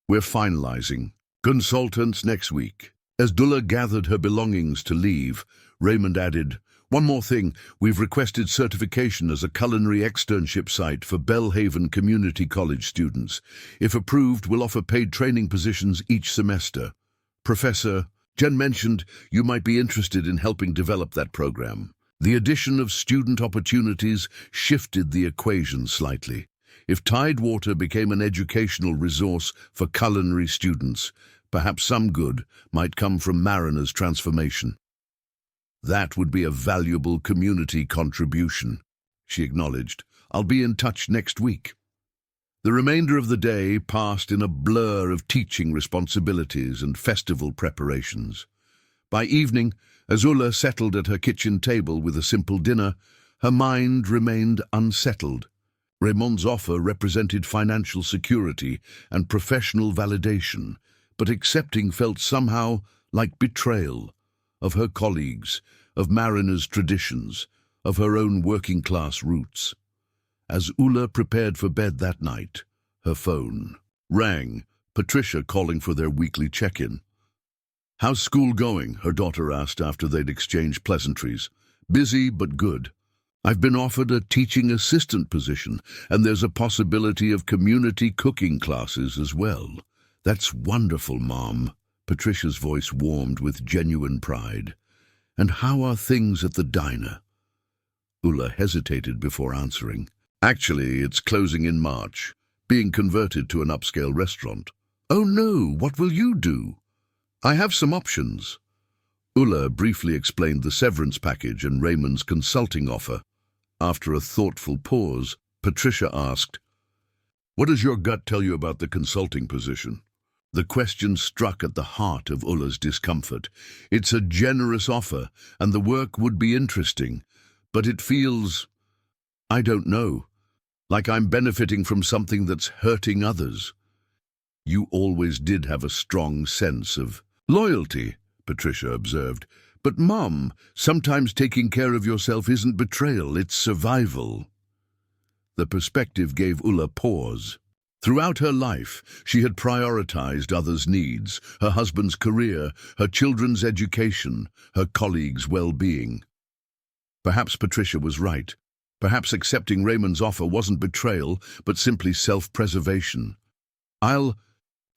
We're finalizing. Consultants next week. As Dula gathered her belongings to leave, Raymond added, "One more thing, we've requested certification as a culinary externship site for Belhaven Community College students. If approved, we'll offer paid training positions each semester. Professor, Jen mentioned you might be interested in helping develop that program." The addition of student opportunities shifted the equation slightly. If Tidewater became an educational resource for culinary students, perhaps some good might come from Mariner's transformation. That would be a valuable community contribution, she acknowledged. "I'll be in touch next week." The remainder of the day passed in a blur of teaching responsibilities and festival preparations. By evening, as Ulla settled at her kitchen table with a simple dinner, her mind remained unsettled. Raymond's offer represented financial security and professional validation, but accepting felt somehow like betrayal of her colleagues, of Mariner's traditions, of her own working-class roots. As Ulla prepared for bed that night, her phone rang, Patricia calling for their weekly check-in. "How's school going?" her daughter asked after they'd exchanged pleasantries. "Busy, but good. I've been offered a teaching assistant position, and there's a possibility of community cooking classes as well." "That's wonderful, Mom." Patricia's voice warmed with genuine pride. "And how are things at the diner?" Ulla hesitated before answering. "Actually, it's closing in March, being converted to an upscale restaurant." "Oh no, what will you do?" "I have some options." Ulla briefly explained the severance package and Raymond's consulting offer. After a thoughtful pause, Patricia asked, "What does your gut tell you about the consulting position?" The question struck at the heart of Ulla's discomfort. It's a generous offer, and the work would be interesting, but it feels, I don't know, like I'm benefiting from something that's hurting others. "You always did have a strong sense of loyalty," Patricia observed. "But, Mom, sometimes taking care of yourself isn't betrayal, it's survival." The perspective gave Ulla pause. Throughout her life, she had prioritized others' needs, her husband's career, her children's education, her colleagues' well-being. Perhaps Patricia was right. Perhaps accepting Raymond's offer wasn't betrayal, but simply self-preservation. "I'll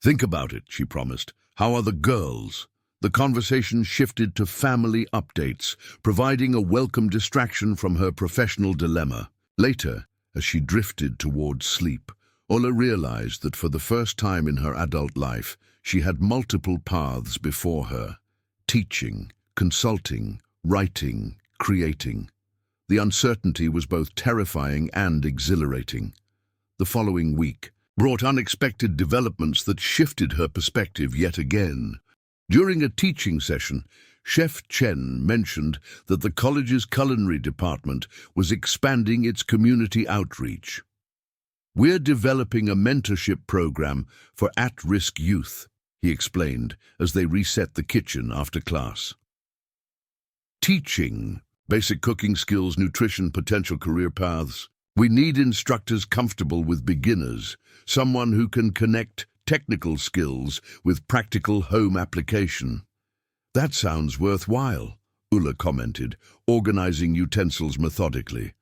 think about it," she promised. "How are the girls?" The conversation shifted to family updates, providing a welcome distraction from her professional dilemma. Later, as she drifted towards sleep, Ulla realized that for the first time in her adult life, she had multiple paths before her: teaching, consulting, writing, creating. The uncertainty was both terrifying and exhilarating. The following week brought unexpected developments that shifted her perspective yet again. During a teaching session, Chef Chen mentioned that the college's culinary department was expanding its community outreach. "We're developing a mentorship program for at-risk youth," he explained as they reset the kitchen after class. "Teaching, basic cooking skills, nutrition, potential career paths. We need instructors comfortable with beginners, someone who can connect technical skills with practical home application." "That sounds worthwhile," Ulla commented, organizing utensils methodically.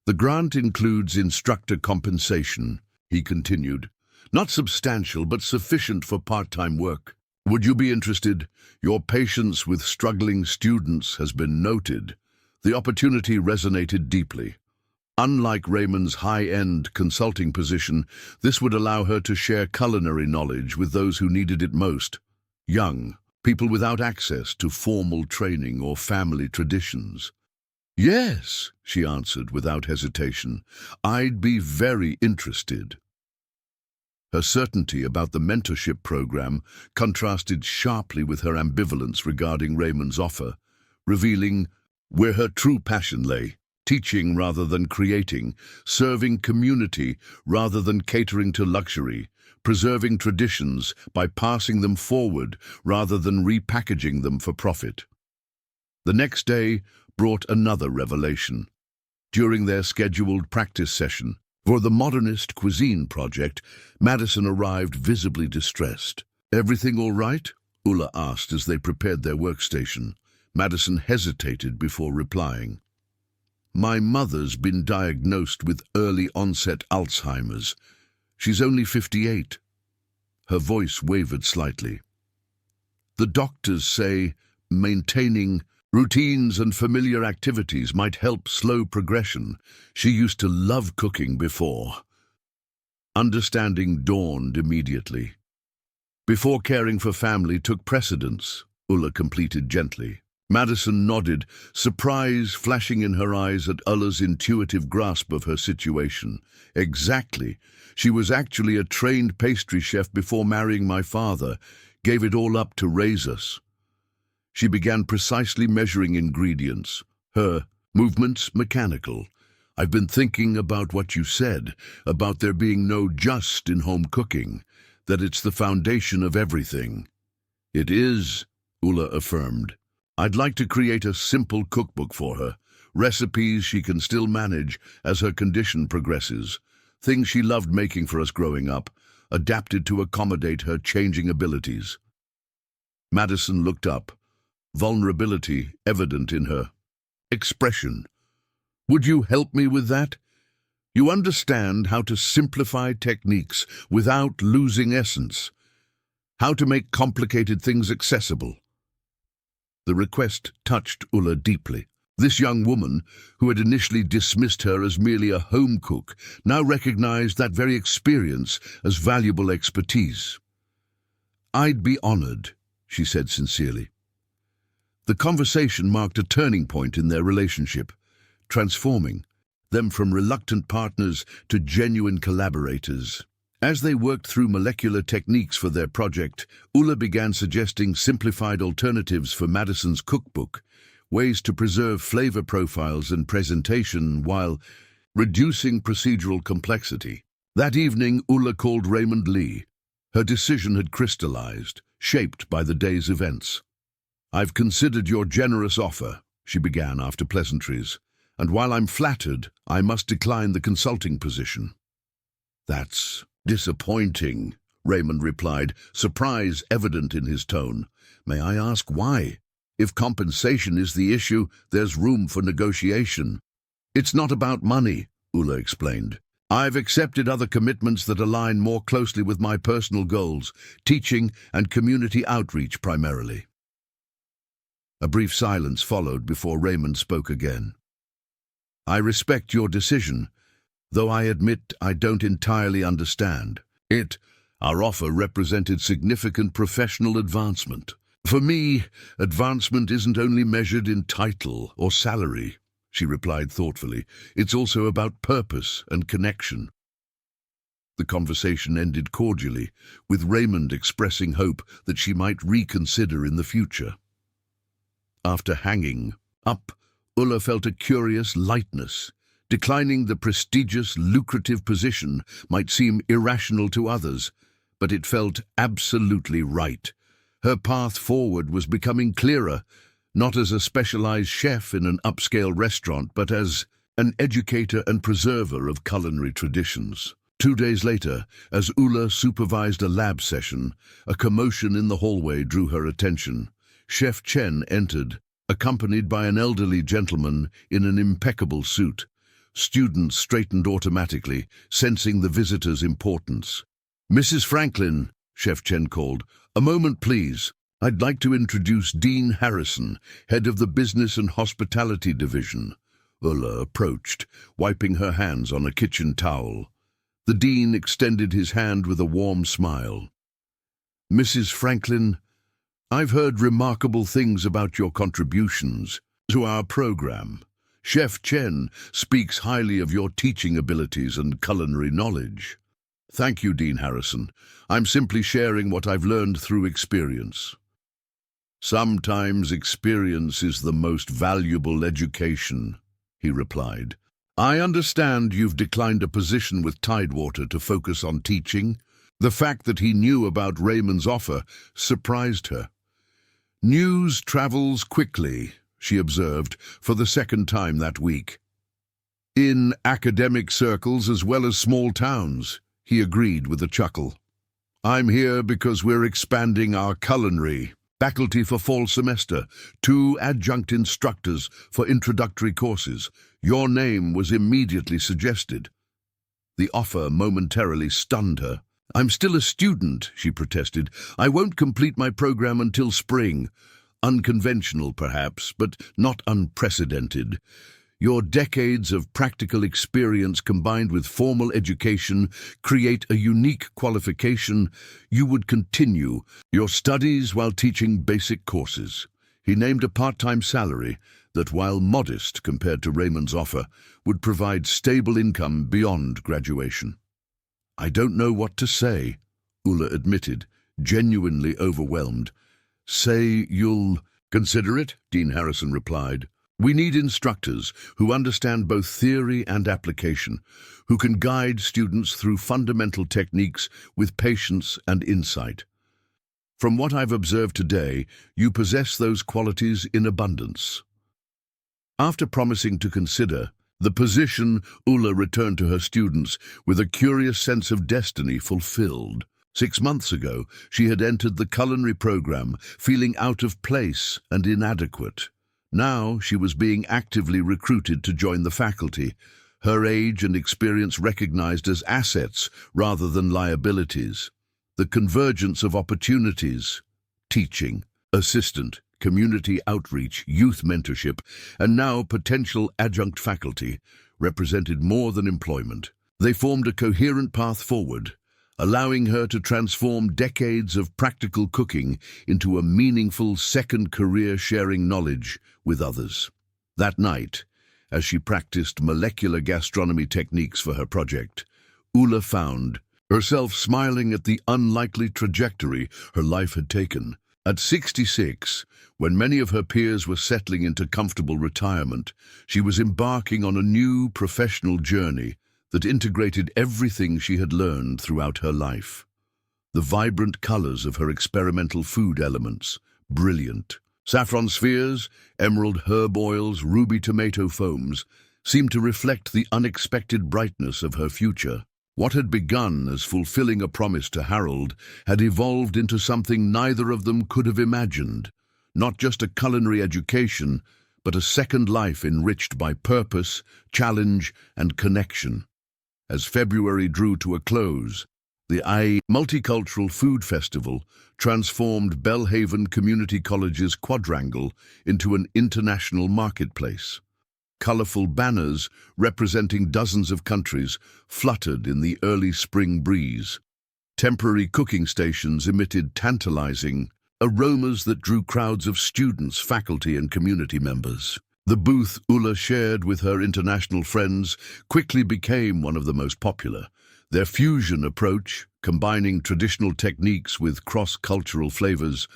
"The grant includes instructor compensation," he continued. "Not substantial, but sufficient for part-time work. Would you be interested? Your patience with struggling students has been noted." The opportunity resonated deeply. Unlike Raymond's high-end consulting position, this would allow her to share culinary knowledge with those who needed it most: young people without access to formal training or family traditions. "Yes," she answered without hesitation. "I'd be very interested." Her certainty about the mentorship program contrasted sharply with her ambivalence regarding Raymond's offer, revealing where her true passion lay: teaching rather than creating, serving community rather than catering to luxury, preserving traditions by passing them forward rather than repackaging them for profit. The next day brought another revelation. During their scheduled practice session for the Modernist Cuisine project, Madison arrived visibly distressed. "Everything all right?" Ulla asked as they prepared their workstation. Madison hesitated before replying. "My mother's been diagnosed with early-onset Alzheimer's. She's only 58. Her voice wavered slightly. "The doctors say maintaining routines and familiar activities might help slow progression. She used to love cooking before." Understanding dawned immediately. "Before caring for family took precedence," Ulla completed gently. Madison nodded, surprise flashing in her eyes at Ulla's intuitive grasp of her situation. "Exactly. She was actually a trained pastry chef before marrying my father, gave it all up to raise us." She began precisely measuring ingredients, her movements mechanical. "I've been thinking about what you said, about there being no just in home cooking, that it's the foundation of everything." "It is," Ulla affirmed. "I'd like to create a simple cookbook for her, recipes she can still manage as her condition progresses, things she loved making for us growing up, adapted to accommodate her changing abilities." Madison looked up, vulnerability evident in her expression. "Would you help me with that? You understand how to simplify techniques without losing essence, how to make complicated things accessible." The request touched Ulla deeply. This young woman, who had initially dismissed her as merely a home cook, now recognized that very experience as valuable expertise. "I'd be honored," she said sincerely. The conversation marked a turning point in their relationship, transforming them from reluctant partners to genuine collaborators. As they worked through molecular techniques for their project, Ulla began suggesting simplified alternatives for Madison's cookbook, ways to preserve flavor profiles and presentation while reducing procedural complexity. That evening, Ulla called Raymond Lee. Her decision had crystallized, shaped by the day's events. "I've considered your generous offer," she began after pleasantries, "and while I'm flattered, I must decline the consulting position." "That's disappointing," Raymond replied, surprise evident in his tone. "May I ask why? If compensation is the issue, there's room for negotiation." "It's not about money," Ulla explained. "I've accepted other commitments that align more closely with my personal goals, teaching and community outreach primarily." A brief silence followed before Raymond spoke again. "I respect your decision, though I admit I don't entirely understand. Our offer represented significant professional advancement. For me, advancement isn't only measured in title or salary," she replied thoughtfully. "It's also about purpose and connection." The conversation ended cordially, with Raymond expressing hope that she might reconsider in the future. After hanging up, Ulla felt a curious lightness. Declining the prestigious, lucrative position might seem irrational to others, but it felt absolutely right. Her path forward was becoming clearer, not as a specialized chef in an upscale restaurant, but as an educator and preserver of culinary traditions. 2 days later, as Ulla supervised a lab session, a commotion in the hallway drew her attention. Chef Chen entered, accompanied by an elderly gentleman in an impeccable suit. Students straightened automatically, sensing the visitor's importance. "Mrs. Franklin," Chef Chen called, "a moment please. I'd like to introduce Dean Harrison, head of the Business and Hospitality Division." Ulla approached, wiping her hands on a kitchen towel. The Dean extended his hand with a warm smile. "Mrs. Franklin, I've heard remarkable things about your contributions to our program. Chef Chen speaks highly of your teaching abilities and culinary knowledge." "Thank you, Dean Harrison. I'm simply sharing what I've learned through experience." "Sometimes experience is the most valuable education," he replied. "I understand you've declined a position with Tidewater to focus on teaching." The fact that he knew about Raymond's offer surprised her. "News travels quickly," she observed for the second time that week. In academic circles as well as small towns, he agreed with a chuckle. I'm here because we're expanding our culinary faculty for fall semester, 2 adjunct instructors for introductory courses. Your name was immediately suggested. The offer momentarily stunned her. I'm still a student, she protested. I won't complete my program until spring. Unconventional, perhaps, but not unprecedented. Your decades of practical experience combined with formal education create a unique qualification. You would continue your studies while teaching basic courses. He named a part-time salary that, while modest compared to Raymond's offer, would provide stable income beyond graduation. I don't know what to say, Ulla admitted, genuinely overwhelmed. Say you'll consider it, Dean Harrison replied. We need instructors who understand both theory and application, who can guide students through fundamental techniques with patience and insight. From what I've observed today, you possess those qualities in abundance. After promising to consider the position, Ulla returned to her students with a curious sense of destiny fulfilled. 6 months ago, she had entered the culinary program, feeling out of place and inadequate. Now she was being actively recruited to join the faculty, her age and experience recognized as assets rather than liabilities. The convergence of opportunities, teaching, assistant, community outreach, youth mentorship, and now potential adjunct faculty, represented more than employment. They formed a coherent path forward, allowing her to transform decades of practical cooking into a meaningful second career sharing knowledge with others. That night, as she practiced molecular gastronomy techniques for her project, Ulla found herself smiling at the unlikely trajectory her life had taken. At 66, when many of her peers were settling into comfortable retirement, she was embarking on a new professional journey that integrated everything she had learned throughout her life. The vibrant colors of her experimental food elements, brilliant. Saffron spheres, emerald herb oils, ruby tomato foams, seemed to reflect the unexpected brightness of her future. What had begun as fulfilling a promise to Harold had evolved into something neither of them could have imagined. Not just a culinary education, but a second life enriched by purpose, challenge, and connection. As February drew to a close, the Multicultural Food Festival transformed Belhaven Community College's quadrangle into an international marketplace. Colorful banners representing dozens of countries fluttered in the early spring breeze. Temporary cooking stations emitted tantalizing aromas that drew crowds of students, faculty, and community members. The booth Ulla shared with her international friends quickly became one of the most popular. Their fusion approach, combining traditional techniques with cross-cultural flavors,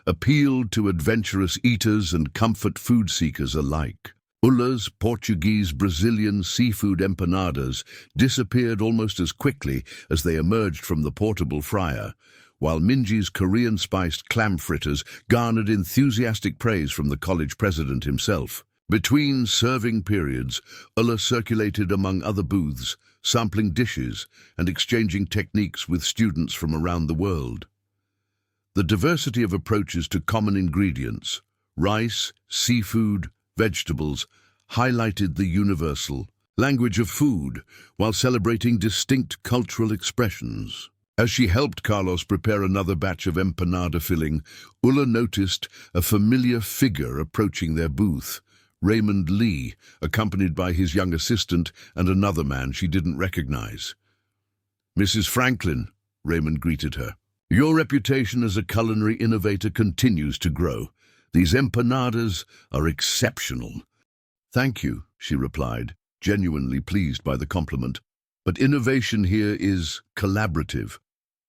appealed to adventurous eaters and comfort food seekers alike. Ulla's Portuguese Brazilian seafood empanadas disappeared almost as quickly as they emerged from the portable fryer, while Minji's Korean-spiced clam fritters garnered enthusiastic praise from the college president himself. Between serving periods, Ulla circulated among other booths, sampling dishes and exchanging techniques with students from around the world. The diversity of approaches to common ingredients, rice, seafood, vegetables, highlighted the universal language of food while celebrating distinct cultural expressions. As she helped Carlos prepare another batch of empanada filling, Ulla noticed a familiar figure approaching their booth. Raymond Lee, accompanied by his young assistant and another man she didn't recognize. Mrs. Franklin, Raymond greeted her. Your reputation as a culinary innovator continues to grow. These empanadas are exceptional. Thank you, she replied, genuinely pleased by the compliment. But innovation here is collaborative.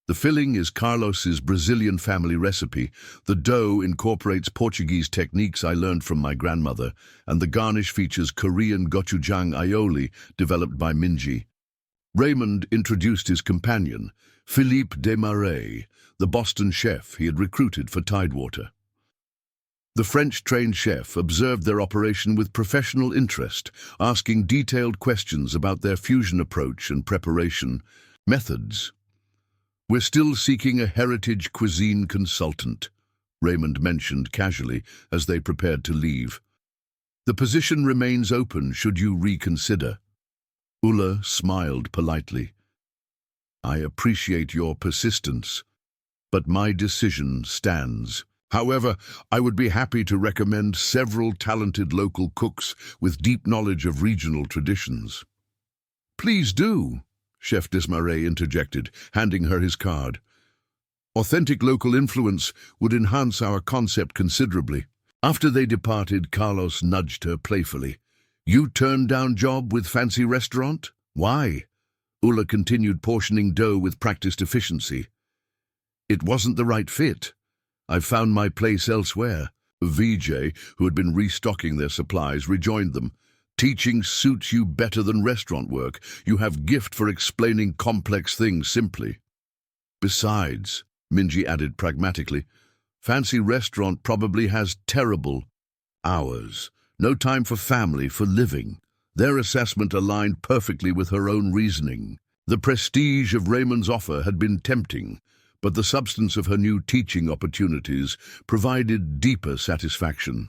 The filling is Carlos's Brazilian family recipe. The dough incorporates Portuguese techniques I learned from my grandmother, and the garnish features Korean gochujang aioli developed by Minji. Raymond introduced his companion, Philippe Desmarais, the Boston chef he had recruited for Tidewater. The French-trained chef observed their operation with professional interest, asking detailed questions about their fusion approach and preparation methods. "We're still seeking a heritage cuisine consultant," Raymond mentioned casually as they prepared to leave. "The position remains open should you reconsider." Ulla smiled politely. "I appreciate your persistence, but my decision stands. However, I would be happy to recommend several talented local cooks with deep knowledge of regional traditions." "Please do," Chef Desmarais interjected, handing her his card. "Authentic local influence would enhance our concept considerably." After they departed, Carlos nudged her playfully. "You turned down job with fancy restaurant? Why?" Ulla continued portioning dough with practiced efficiency. "It wasn't the right fit. I've found my place elsewhere." Vijay, who had been restocking their supplies, rejoined them. "Teaching suits you better than restaurant work. You have gift for explaining complex things simply." "Besides," Minji added pragmatically, "fancy restaurant probably has terrible hours. No time for family, for living." Their assessment aligned perfectly with her own reasoning. The prestige of Raymond's offer had been tempting, but the substance of her new teaching opportunities provided deeper satisfaction.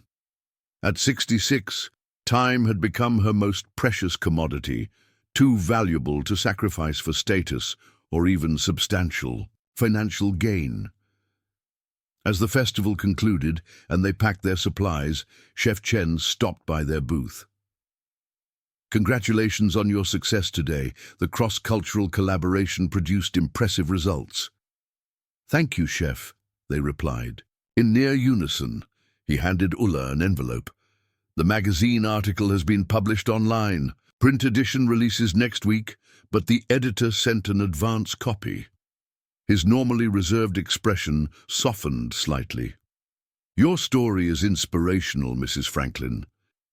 At 66, time had become her most precious commodity, too valuable to sacrifice for status or even substantial financial gain. As the festival concluded and they packed their supplies, Chef Chen stopped by their booth. "Congratulations on your success today. The cross-cultural collaboration produced impressive results." "Thank you, Chef," they replied. In near unison, he handed Ulla an envelope. "The magazine article has been published online. Print edition releases next week, but the editor sent an advance copy." His normally reserved expression softened slightly. "Your story is inspirational, Mrs. Franklin.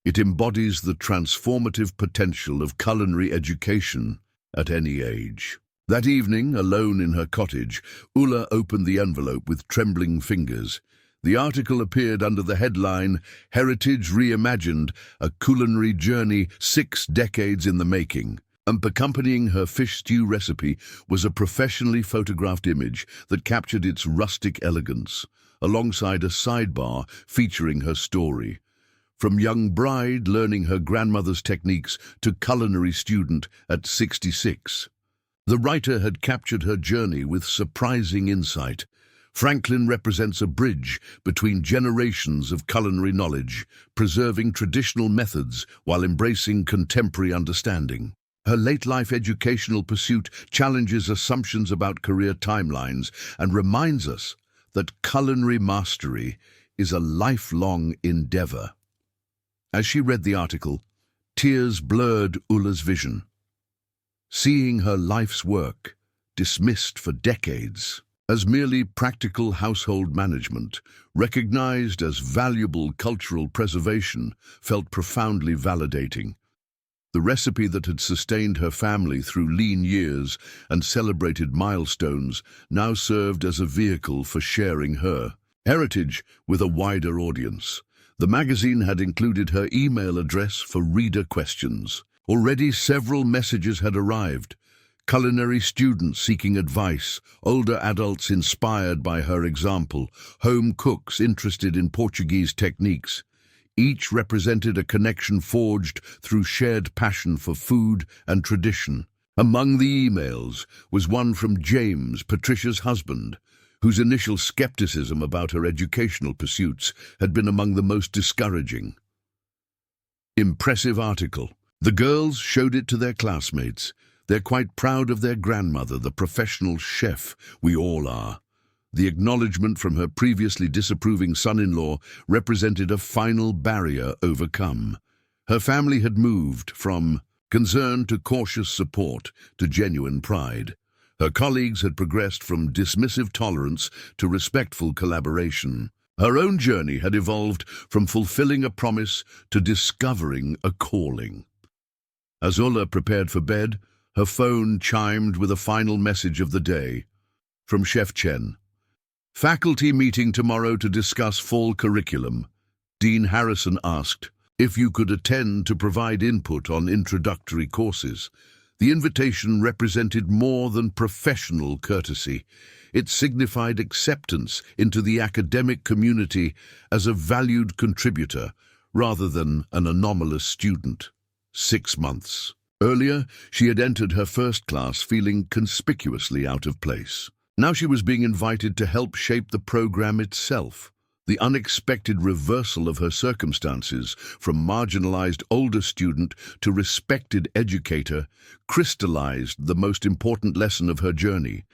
It embodies the transformative potential of culinary education at any age." That evening, alone in her cottage, Ulla opened the envelope with trembling fingers. The article appeared under the headline, "Heritage Reimagined, a Culinary Journey 6 Decades in the Making." And accompanying her fish stew recipe was a professionally photographed image that captured its rustic elegance, alongside a sidebar featuring her story. From young bride learning her grandmother's techniques to culinary student at 66. The writer had captured her journey with surprising insight. Franklin represents a bridge between generations of culinary knowledge, preserving traditional methods while embracing contemporary understanding. Her late-life educational pursuit challenges assumptions about career timelines and reminds us that culinary mastery is a lifelong endeavor. As she read the article, tears blurred Ulla's vision. Seeing her life's work, dismissed for decades as merely practical household management, recognized as valuable cultural preservation, felt profoundly validating. The recipe that had sustained her family through lean years and celebrated milestones now served as a vehicle for sharing her heritage with a wider audience. The magazine had included her email address for reader questions. Already several messages had arrived. Culinary students seeking advice, older adults inspired by her example, home cooks interested in Portuguese techniques. Each represented a connection forged through shared passion for food and tradition. Among the emails was one from James, Patricia's husband, whose initial skepticism about her educational pursuits had been among the most discouraging. Impressive article. The girls showed it to their classmates. They're quite proud of their grandmother, the professional chef. We all are. The acknowledgement from her previously disapproving son-in-law represented a final barrier overcome. Her family had moved from concern to cautious support to genuine pride. Her colleagues had progressed from dismissive tolerance to respectful collaboration. Her own journey had evolved from fulfilling a promise to discovering a calling. As Ulla prepared for bed, her phone chimed with a final message of the day. From Chef Chen. "Faculty meeting tomorrow to discuss fall curriculum. Dean Harrison asked if you could attend to provide input on introductory courses. The invitation represented more than professional courtesy. It signified acceptance into the academic community as a valued contributor rather than an anomalous student. 6 months. Earlier, she had entered her first class feeling conspicuously out of place. Now she was being invited to help shape the program itself. The unexpected reversal of her circumstances, from marginalized older student to respected educator, crystallized the most important lesson of her journey.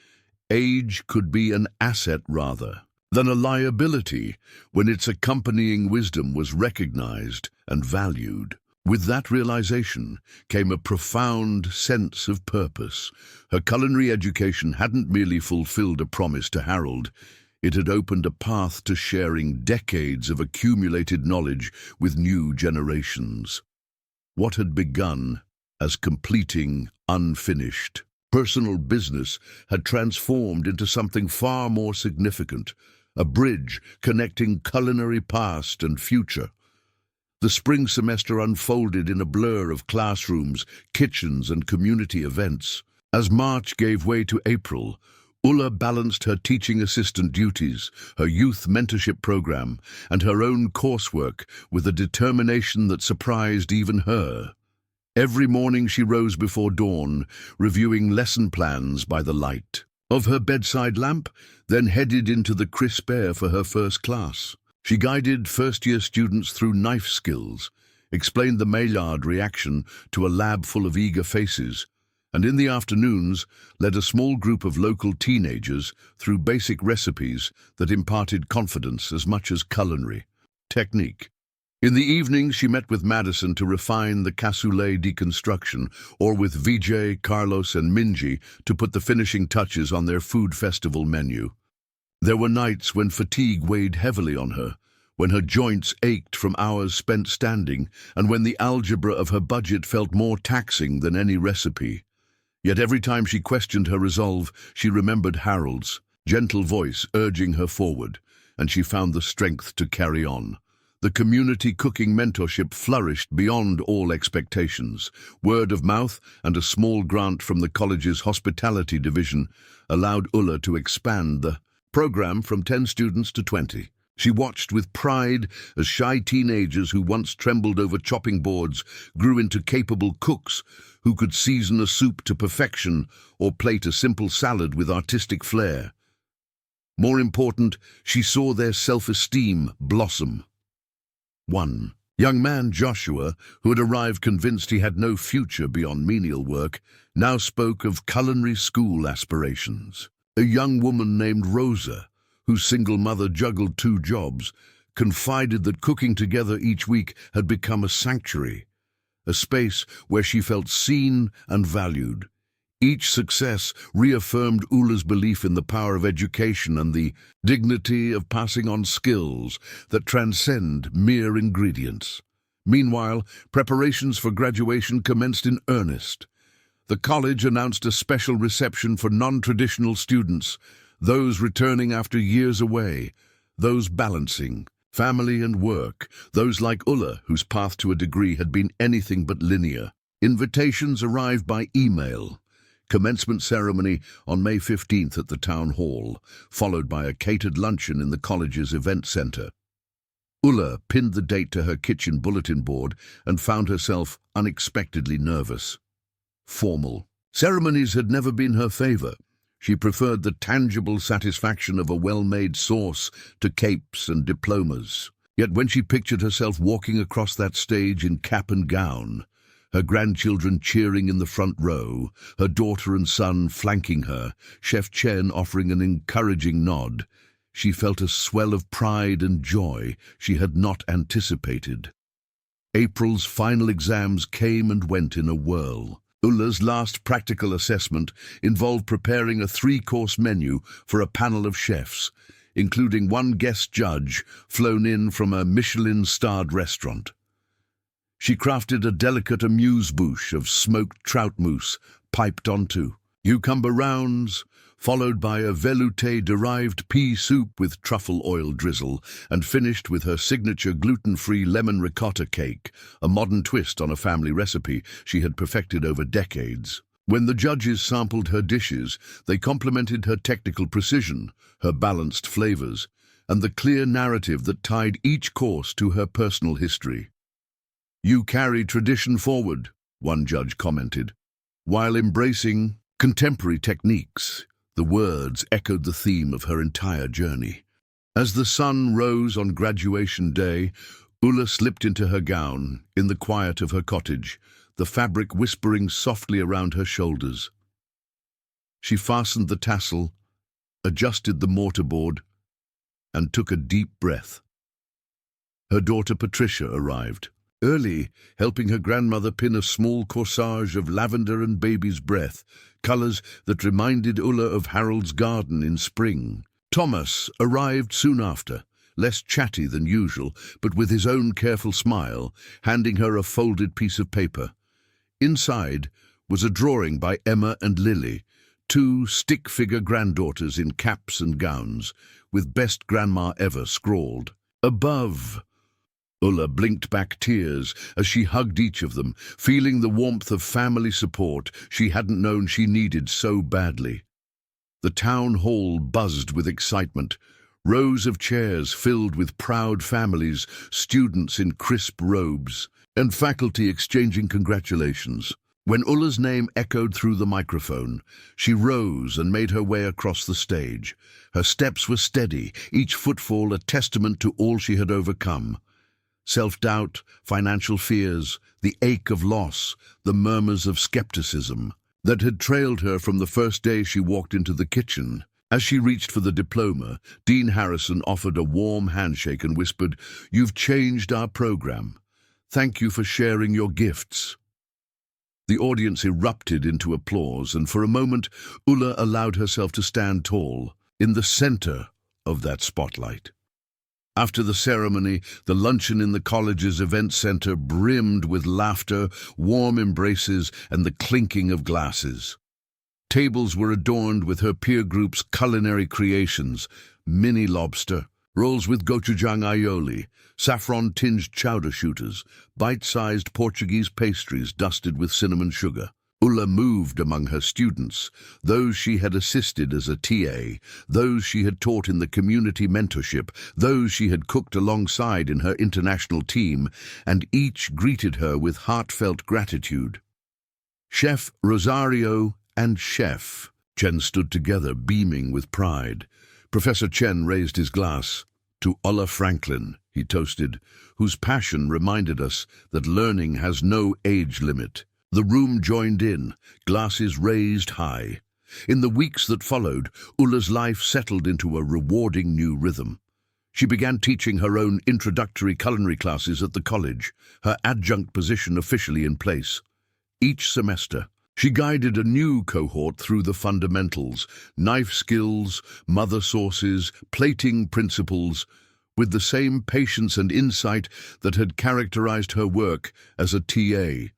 Age could be an asset rather than a liability when its accompanying wisdom was recognized and valued. With that realization came a profound sense of purpose. Her culinary education hadn't merely fulfilled a promise to Harold. It had opened a path to sharing decades of accumulated knowledge with new generations. What had begun as completing unfinished personal business had transformed into something far more significant, a bridge connecting culinary past and future. The spring semester unfolded in a blur of classrooms, kitchens, and community events. As March gave way to April, Ulla balanced her teaching assistant duties, her youth mentorship program, and her own coursework with a determination that surprised even her. Every morning she rose before dawn, reviewing lesson plans by the light of her bedside lamp, then headed into the crisp air for her first class. She guided first-year students through knife skills, explained the Maillard reaction to a lab full of eager faces, and in the afternoons led a small group of local teenagers through basic recipes that imparted confidence as much as culinary technique. In the evening, she met with Madison to refine the cassoulet deconstruction, or with Vijay, Carlos, and Minji to put the finishing touches on their food festival menu. There were nights when fatigue weighed heavily on her, when her joints ached from hours spent standing, and when the algebra of her budget felt more taxing than any recipe. Yet every time she questioned her resolve, she remembered Harold's gentle voice urging her forward, and she found the strength to carry on. The community cooking mentorship flourished beyond all expectations. Word of mouth and a small grant from the college's hospitality division allowed Ulla to expand the program from 10 students to 20. She watched with pride as shy teenagers who once trembled over chopping boards grew into capable cooks who could season a soup to perfection or plate a simple salad with artistic flair. More important, she saw their self-esteem blossom. 1. Young man Joshua, who had arrived convinced he had no future beyond menial work, now spoke of culinary school aspirations. A young woman named Rosa, whose single mother juggled 2 jobs, confided that cooking together each week had become a sanctuary, a space where she felt seen and valued. Each success reaffirmed Ulla's belief in the power of education and the dignity of passing on skills that transcend mere ingredients. Meanwhile, preparations for graduation commenced in earnest. The college announced a special reception for non-traditional students, those returning after years away, those balancing family and work, those like Ulla, whose path to a degree had been anything but linear. Invitations arrived by email. Commencement ceremony on May 15th at the town hall, followed by a catered luncheon in the college's event center. Ulla pinned the date to her kitchen bulletin board and found herself unexpectedly nervous. Formal. Ceremonies had never been her favor. She preferred the tangible satisfaction of a well-made sauce to capes and diplomas. Yet when she pictured herself walking across that stage in cap and gown, her grandchildren cheering in the front row, her daughter and son flanking her, Chef Chen offering an encouraging nod, she felt a swell of pride and joy she had not anticipated. April's final exams came and went in a whirl. Ulla's last practical assessment involved preparing a 3-course menu for a panel of chefs, including 1 guest judge flown in from a Michelin-starred restaurant. She crafted a delicate amuse-bouche of smoked trout mousse piped onto cucumber rounds, followed by a velouté-derived pea soup with truffle oil drizzle, and finished with her signature gluten-free lemon ricotta cake, a modern twist on a family recipe she had perfected over decades. When the judges sampled her dishes, they complimented her technical precision, her balanced flavors, and the clear narrative that tied each course to her personal history. "You carry tradition forward," one judge commented. While embracing contemporary techniques, the words echoed the theme of her entire journey. As the sun rose on graduation day, Ulla slipped into her gown, in the quiet of her cottage, the fabric whispering softly around her shoulders. She fastened the tassel, adjusted the mortarboard, and took a deep breath. Her daughter Patricia arrived, early, helping her grandmother pin a small corsage of lavender and baby's breath, colors that reminded Ulla of Harold's garden in spring. Thomas arrived soon after, less chatty than usual, but with his own careful smile, handing her a folded piece of paper. Inside was a drawing by Emma and Lily, two stick-figure granddaughters in caps and gowns, with "Best Grandma Ever" scrawled. Above, Ulla blinked back tears as she hugged each of them, feeling the warmth of family support she hadn't known she needed so badly. The town hall buzzed with excitement, rows of chairs filled with proud families, students in crisp robes, and faculty exchanging congratulations. When Ulla's name echoed through the microphone, she rose and made her way across the stage. Her steps were steady, each footfall a testament to all she had overcome. Self-doubt, financial fears, the ache of loss, the murmurs of skepticism that had trailed her from the first day she walked into the kitchen. As she reached for the diploma, Dean Harrison offered a warm handshake and whispered, "You've changed our program. Thank you for sharing your gifts." The audience erupted into applause, and for a moment, Ulla allowed herself to stand tall, in the center of that spotlight. After the ceremony, the luncheon in the college's event center brimmed with laughter, warm embraces, and the clinking of glasses. Tables were adorned with her peer group's culinary creations: mini lobster, rolls with gochujang aioli, saffron-tinged chowder shooters, bite-sized Portuguese pastries dusted with cinnamon sugar. Ulla moved among her students, those she had assisted as a TA, those she had taught in the community mentorship, those she had cooked alongside in her international team, and each greeted her with heartfelt gratitude. Chef Rosario and Chef Chen stood together, beaming with pride. Professor Chen raised his glass. "To Ulla Franklin," he toasted, whose passion reminded us that learning has no age limit. The room joined in, glasses raised high. In the weeks that followed, Ulla's life settled into a rewarding new rhythm. She began teaching her own introductory culinary classes at the college, her adjunct position officially in place. Each semester, she guided a new cohort through the fundamentals: knife skills, mother sauces, plating principles, with the same patience and insight that had characterized her work as a TA.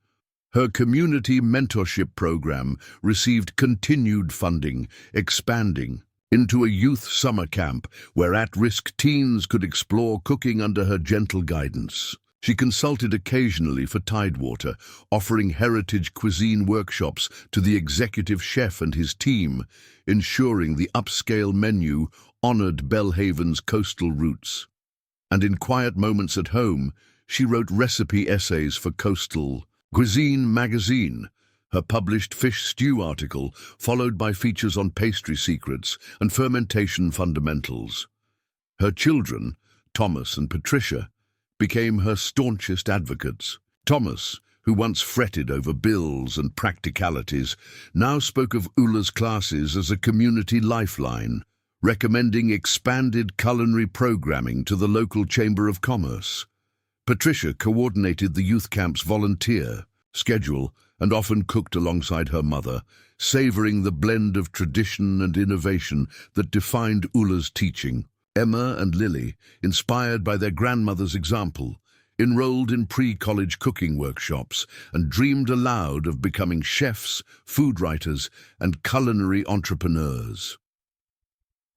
Her community mentorship program received continued funding, expanding into a youth summer camp where at-risk teens could explore cooking under her gentle guidance. She consulted occasionally for Tidewater, offering heritage cuisine workshops to the executive chef and his team, ensuring the upscale menu honored Belhaven's coastal roots. And in quiet moments at home, she wrote recipe essays for Coastal Cuisine magazine, her published fish stew article, followed by features on pastry secrets and fermentation fundamentals. Her children, Thomas and Patricia, became her staunchest advocates. Thomas, who once fretted over bills and practicalities, now spoke of Ulla's classes as a community lifeline, recommending expanded culinary programming to the local Chamber of Commerce. Patricia coordinated the youth camp's volunteer schedule and often cooked alongside her mother, savoring the blend of tradition and innovation that defined Ulla's teaching. Emma and Lily, inspired by their grandmother's example, enrolled in pre-college cooking workshops, and dreamed aloud of becoming chefs, food writers, and culinary entrepreneurs.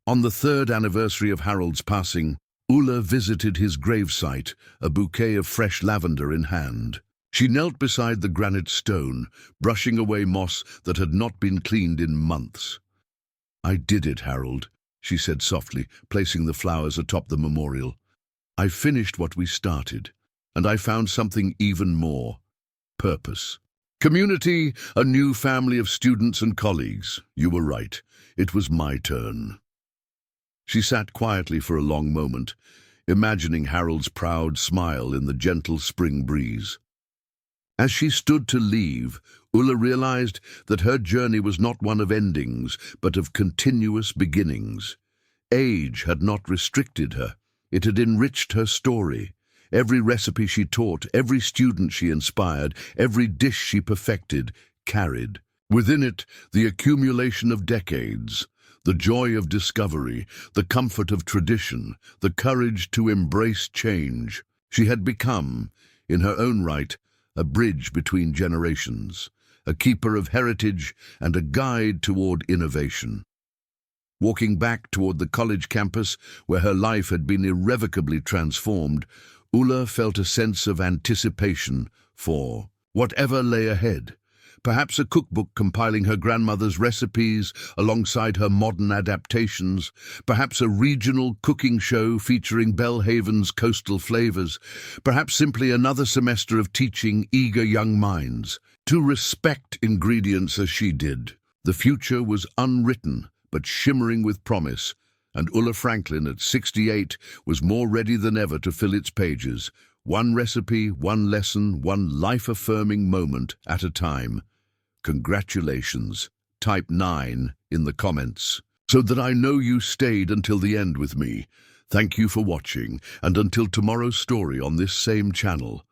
On the third anniversary of Harold's passing, Ulla visited his gravesite, a bouquet of fresh lavender in hand. She knelt beside the granite stone, brushing away moss that had not been cleaned in months. "I did it, Harold," she said softly, placing the flowers atop the memorial. "I finished what we started, and I found something even more: purpose. Community, a new family of students and colleagues. You were right. It was my turn." She sat quietly for a long moment, imagining Harold's proud smile in the gentle spring breeze. As she stood to leave, Ulla realized that her journey was not one of endings, but of continuous beginnings. Age had not restricted her. It had enriched her story. Every recipe she taught, every student she inspired, every dish she perfected, carried within it the accumulation of decades, the joy of discovery, the comfort of tradition, the courage to embrace change. She had become, in her own right, a bridge between generations, a keeper of heritage and a guide toward innovation. Walking back toward the college campus, where her life had been irrevocably transformed, Ulla felt a sense of anticipation for whatever lay ahead. Perhaps a cookbook compiling her grandmother's recipes alongside her modern adaptations, perhaps a regional cooking show featuring Belhaven's coastal flavors, perhaps simply another semester of teaching eager young minds to respect ingredients as she did. The future was unwritten, but shimmering with promise, and Ulla Franklin at 68 was more ready than ever to fill its pages, one recipe, one lesson, one life-affirming moment at a time. Congratulations. Type 9 in the comments, so that I know you stayed until the end with me. Thank you for watching, and until tomorrow's story on this same channel,